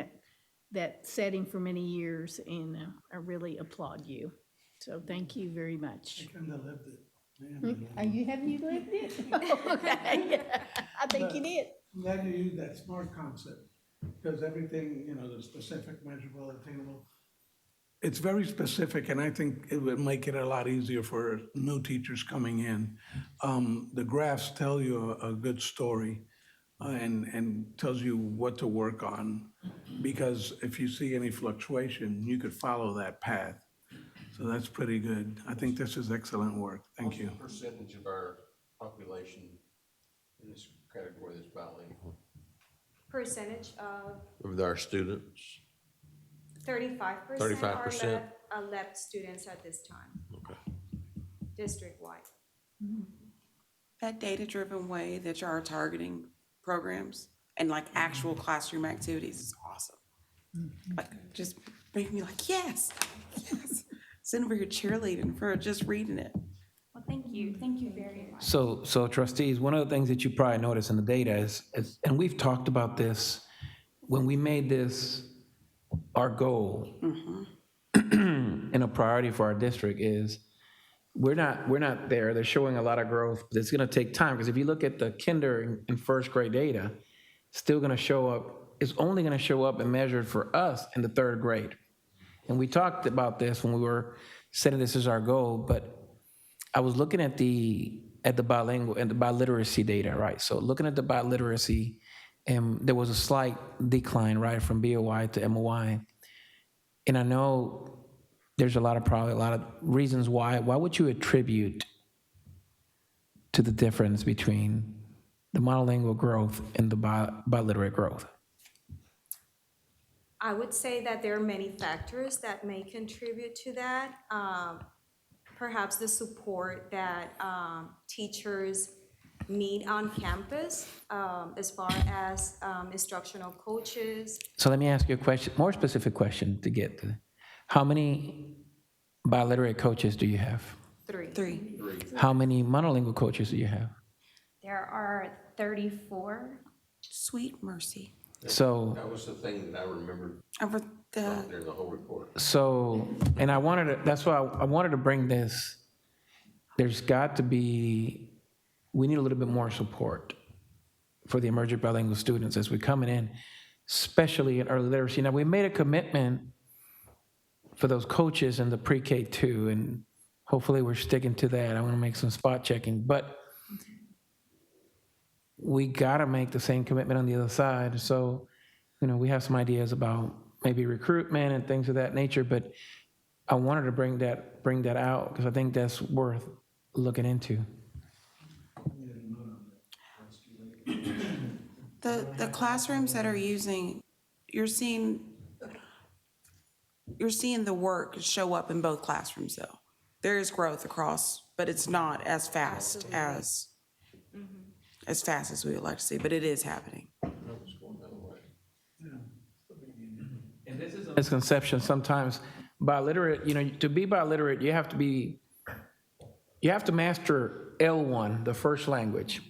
that setting for many years, and I really applaud you. So thank you very much. I kind of lived it. Have you lived it? Okay. I think you did. I'm glad you used that SMART concept, because everything, you know, the specific, measurable, attainable, it's very specific, and I think it would make it a lot easier for new teachers coming in. The graphs tell you a good story and tells you what to work on, because if you see any fluctuation, you could follow that path. So that's pretty good. I think this is excellent work. Thank you. What's the percentage of our population in this category that's bilingual? Percentage of Of our students? 35% 35%? are left students at this time, Okay. district-wide. That data-driven way that you are targeting programs and like actual classroom activities is awesome. Like, just make me like, yes, yes. Sitting over here cheerleading for just reading it. Well, thank you very much. So trustees, one of the things that you probably notice in the data is, and we've talked about this, when we made this our goal and a priority for our district is, we're not there. They're showing a lot of growth, but it's gonna take time, because if you look at the kinder and first grade data, still gonna show up, it's only gonna show up and measured for us in the third grade. And we talked about this when we were setting this as our goal, but I was looking at the bilingual and the biliteracy data, right? So looking at the biliteracy, and there was a slight decline, right, from BOI to MOI. And I know there's probably a lot of reasons why. Why would you attribute to the difference between the monolingual growth and the biliterate growth? I would say that there are many factors that may contribute to that. Perhaps the support that teachers need on campus, as far as instructional coaches. So let me ask you a question, more specific question to get to. How many biliterate coaches do you have? Three. How many monolingual coaches do you have? There are 34. Sweet mercy. So That was the thing that I remembered Over the during the whole report. So, and that's why I wanted to bring this there's got to be, we need a little bit more support for the emergent bilingual students as we're coming in, especially in early literacy. Now, we made a commitment for those coaches in the pre-K too, and hopefully we're sticking to that. I want to make some spot checking, but we got to make the same commitment on the other side. So, we have some ideas about maybe recruitment and things of that nature, but I wanted to bring that out because I think that's worth looking into. The classrooms that are using, you're seeing the work show up in both classrooms though. There is growth across, but it's not as fast as we would like to see, but it is happening. And this is a misconception sometimes. Biliterate, to be biliterate, you have to master L1, the first language.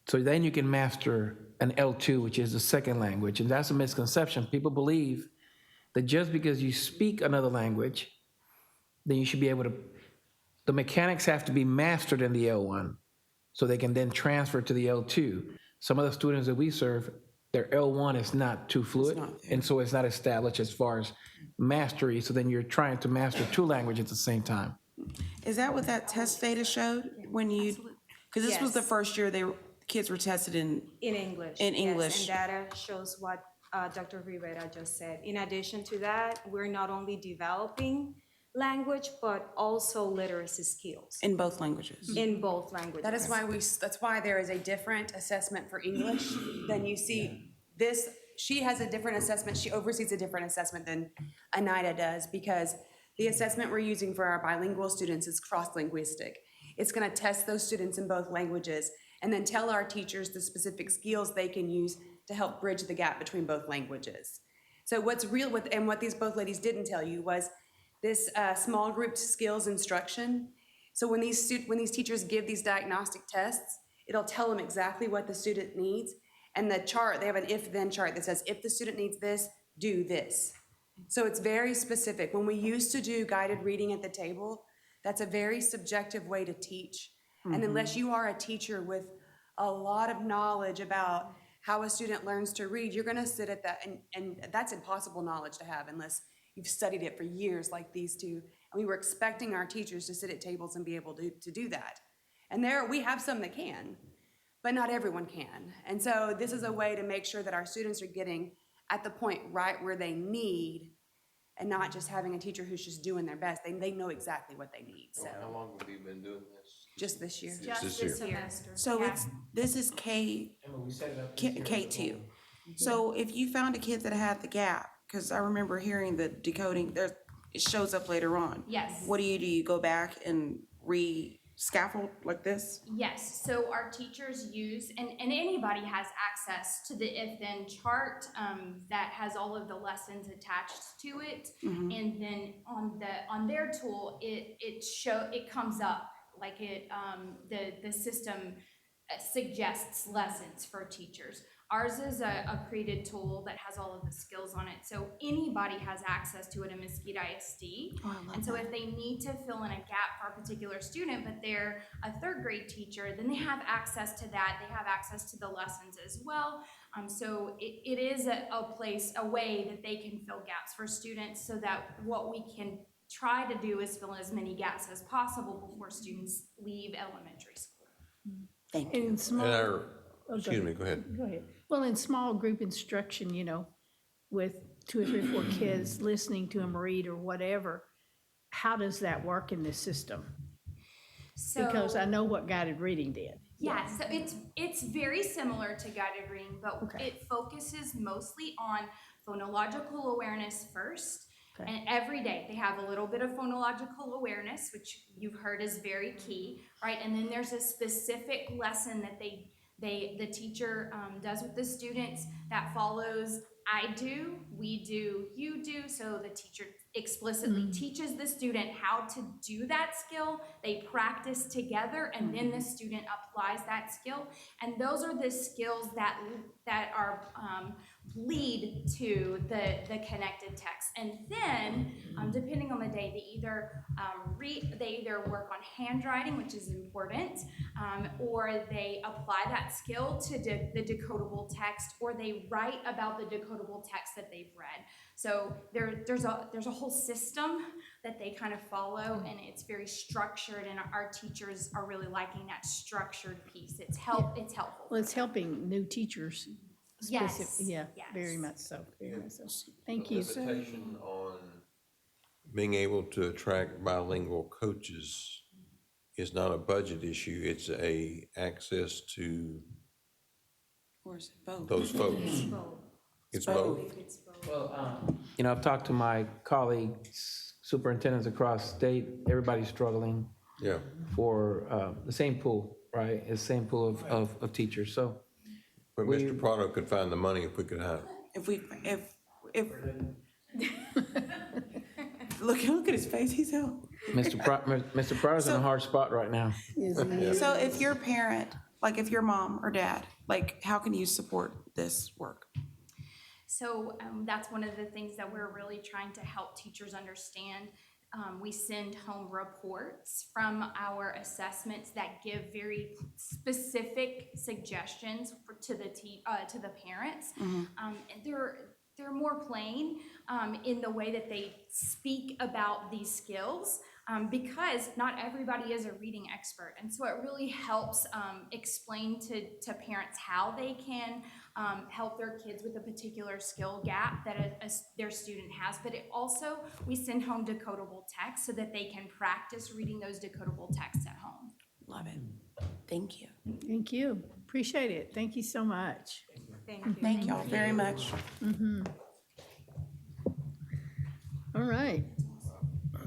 So then you can master an L2, which is the second language. And that's a misconception. People believe that just because you speak another language, then you should be able to, the mechanics have to be mastered in the L1 so they can then transfer to the L2. Some of the students that we serve, their L1 is not too fluid, and so it's not established as far as mastery. So then you're trying to master two languages at the same time. Is that what that test data showed when you, because this was the Yes. first year kids were tested in English. In yes, English. and data shows what Dr. Rivera just said. In addition to that, we're not only developing language, but also literacy skills. in both languages. In both languages. That is why that's why there is a different assessment for English than you see this. She has a different assessment. She oversees a different assessment than Anida does because the assessment we're using for our bilingual students is cross-linguistic. It's going to test those students in both languages and then tell our teachers the specific skills they can use to help bridge the gap between both languages. So what's real with, and what these both ladies didn't tell you was this small group skills instruction. So when these teachers give these diagnostic tests, it'll tell them exactly what the student needs. And the chart, they have an if-then chart that says, if the student needs this, do this. So it's very specific. When we used to do guided reading at the table, that's a very subjective way to teach. And unless you are a teacher with a lot of knowledge about how a student learns to read, you're gonna sit at that, and that's impossible knowledge to have unless you've studied it for years like these two. And we were expecting our teachers to sit at tables and be able to do that. And we have some that can, but not everyone can. And so this is a way to make sure that our students are getting at the point right where they need and not just having a teacher who's just doing their best. They know exactly what they need, so. How long have you been doing this? Just this year. Just this year. semester. So Yeah. this is K2. So if you found a kid that had the gap, because I remember hearing the decoding, it shows up later on. Yes. What do? You go back and re-scaffold like this? Yes, so our teachers use, and anybody has access to the if-then chart that has all of the lessons attached to it. And then on their tool, it comes up like the system suggests lessons for teachers. Ours is a created tool that has all of the skills on it, so anybody has access to it in Mesquite ISD. And so if they need to fill in a gap for a particular student, but they're a third grade teacher, then they have access to that. They have access to the lessons as well. So it is a way that they can fill gaps for students, so that what we can try to do is fill in as many gaps as possible before students leave elementary school. Thank you. In small, Excuse me, go ahead. Go ahead. Well, in small group instruction, with 2 or 3 or 4 kids listening to them read or whatever, how does that work in this system? Because I know what guided reading did. Yeah, so it's very similar to guided reading, but it focuses mostly on phonological awareness first. And every day they have a little bit of phonological awareness, which you've heard is very key, right? And then there's a specific lesson that the teacher does with the students that follows I do, we do, you do. So the teacher explicitly teaches the student how to do that skill. They practice together, and then the student applies that skill. And those are the skills that are lead to the connected text. And then, depending on the day, they either work on handwriting, which is important, or they apply that skill to the decodable text, or they write about the decodable text that they've read. So there's a whole system that they kind of follow, and it's very structured, and our teachers are really liking that structured piece. It's helpful. Well, it's helping new teachers. Yes, Yeah, yes. very much so, very much so. Thank you. Limitation on being able to attract bilingual coaches is not a budget issue, it's a access to Or is it both? those folks. It's both. You know, I've talked to my colleagues, superintendents across state, everybody's struggling Yeah. for the same pool, right? It's the same pool of teachers, so. But Mr. Prado could find the money if we could have. If look at his face, he's out. Mr. Prado's in a hard spot right now. So if you're a parent, like if you're mom or dad, like how can you support this work? So that's one of the things that we're really trying to help teachers understand. We send home reports from our assessments that give very specific suggestions to the parents. And they're more plain in the way that they speak about these skills, because not everybody is a reading expert. And so it really helps explain to parents how they can help their kids with a particular skill gap that their student has. But it also, we send home decodable text so that they can practice reading those decodable texts at home. Love it. Thank you. Thank you. Appreciate it. Thank you so much. Thank you. Thank y'all very much. All right.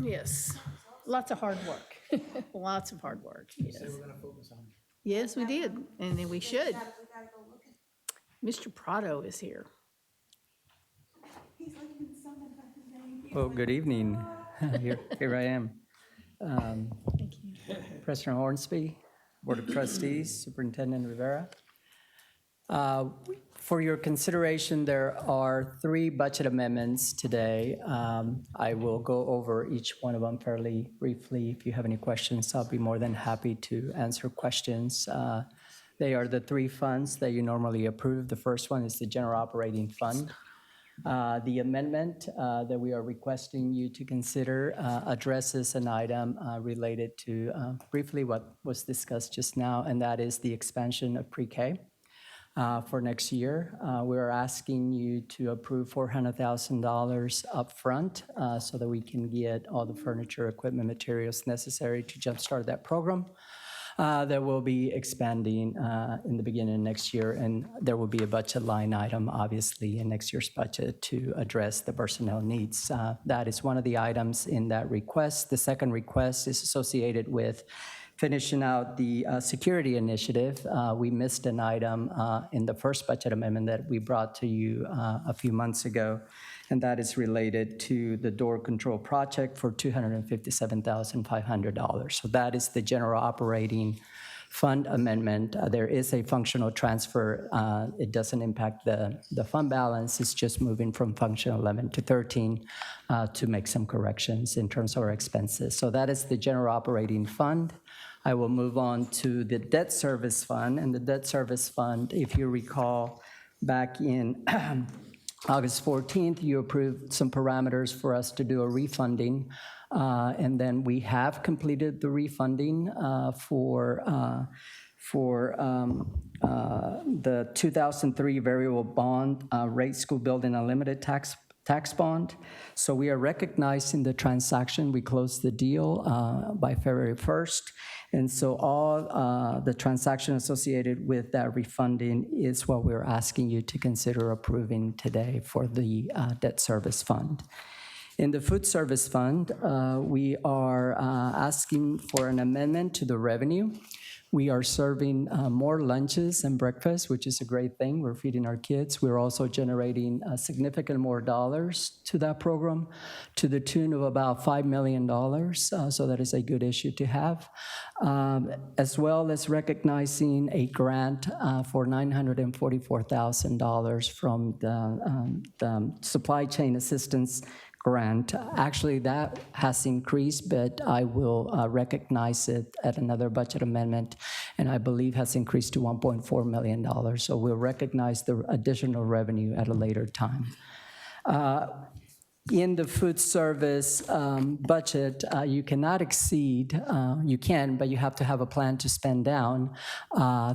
Yes. Lots of hard work. Lots of hard work. Yes. Yes, we did. And then we should. Mr. Prado is here. Well, good evening. Here I am. President Hornsby, Board of Trustees, Superintendent Rivera. For your consideration, there are 3 budget amendments today. I will go over each one of them fairly briefly. If you have any questions, I'll be more than happy to answer questions. They are the 3 funds that you normally approve. The first one is the General Operating Fund. The amendment that we are requesting you to consider addresses an item related to briefly what was discussed just now, and that is the expansion of pre-K. For next year, we are asking you to approve $400,000 upfront so that we can get all the furniture, equipment, materials necessary to jumpstart that program. That will be expanding in the beginning of next year, and there will be a budget line item, obviously, in next year's budget to address the personnel needs. That is one of the items in that request. The second request is associated with finishing out the security initiative. We missed an item in the first budget amendment that we brought to you a few months ago, and that is related to the door control project for $257,500. So that is the general operating fund amendment. There is a functional transfer. It doesn't impact the fund balance. It's just moving from function 11 to 13 to make some corrections in terms of our expenses. So that is the general operating fund. I will move on to the debt service fund. And the debt service fund, if you recall, back in August 14th, you approved some parameters for us to do a refunding. And then we have completed the refunding for the 2003 variable bond rate school building unlimited tax bond. So we are recognizing the transaction. We closed the deal by February 1st. And so all the transaction associated with that refunding is what we're asking you to consider approving today for the debt service fund. In the food service fund, we are asking for an amendment to the revenue. We are serving more lunches and breakfast, which is a great thing. We're feeding our kids. We're also generating significant more dollars to that program to the tune of about $5 million. So that is a good issue to have. As well as recognizing a grant for $944,000 from the supply chain assistance grant. Actually, that has increased, but I will recognize it at another budget amendment, and I believe has increased to $1.4 million. So we'll recognize the additional revenue at a later time. In the food service budget, you cannot exceed, you can, but you have to have a plan to spend down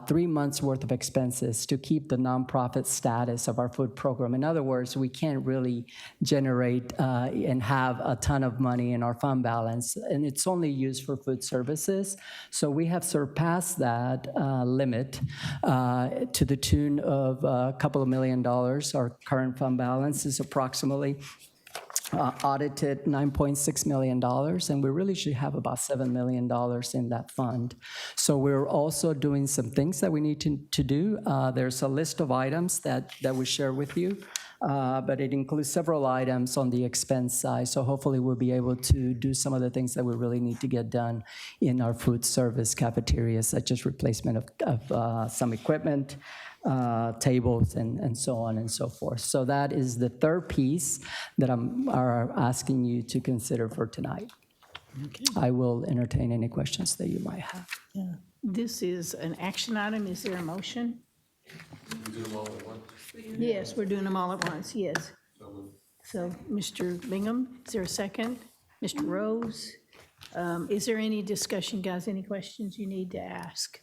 3 months' worth of expenses to keep the nonprofit status of our food program. In other words, we can't really generate and have a ton of money in our fund balance, and it's only used for food services. So we have surpassed that limit to the tune of a couple of $1 million. Our current fund balance is approximately audited $9.6 million, and we really should have about $7 million in that fund. So we're also doing some things that we need to do. There's a list of items that we share with you, but it includes several items on the expense side. So hopefully we'll be able to do some of the things that we really need to get done in our food service cafeterias, such as replacement of some equipment, tables, and so on and so forth. So that is the third piece that I'm asking you to consider for tonight. I will entertain any questions that you might have. This is an action item. Is there a motion? Yes, we're doing them all at once, yes. So, Mr. Bingham, is there a second? Mr. Rose? Is there any discussion, guys? Any questions you need to ask?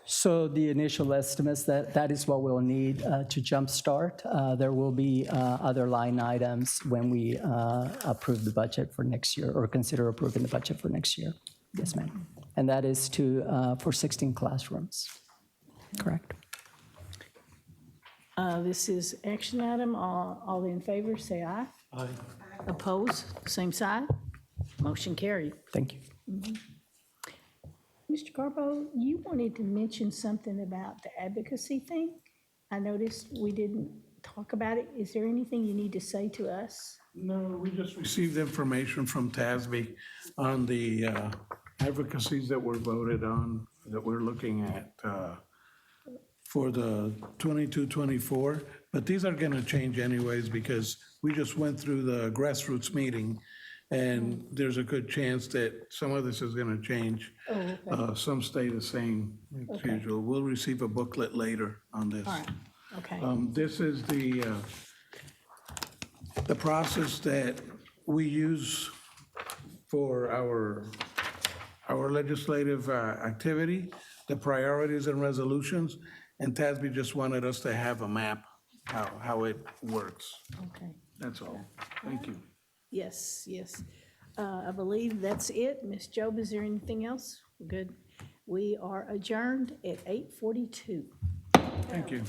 So the initial estimates, that is what we'll need to jumpstart. There will be other line items when we approve the budget for next year or consider approving the budget for next year. Yes, ma'am. And that is for 16 classrooms, correct? This is action item. All in favor, say aye. Aye. Opposed, same side. Motion carried. Thank you. Mr. Garbo, you wanted to mention something about the advocacy thing. I noticed we didn't talk about it. Is there anything you need to say to us? No, we just received information from TASB on the advocacies that were voted on, that we're looking at for the 22-24, but these are gonna change anyways because we just went through the grassroots meeting, and there's a good chance that some of this is gonna change. Oh, okay. Some stay the same as Okay. usual. We'll receive a booklet later on this. All right, okay. This is the process that we use for our legislative activity, the priorities and resolutions, and TASB just wanted us to have a map, how it works. Okay. That's all. Thank you. Yes, yes. I believe that's it. Ms. Job, is there anything else? We're good. We are adjourned at 8:42. Thank you.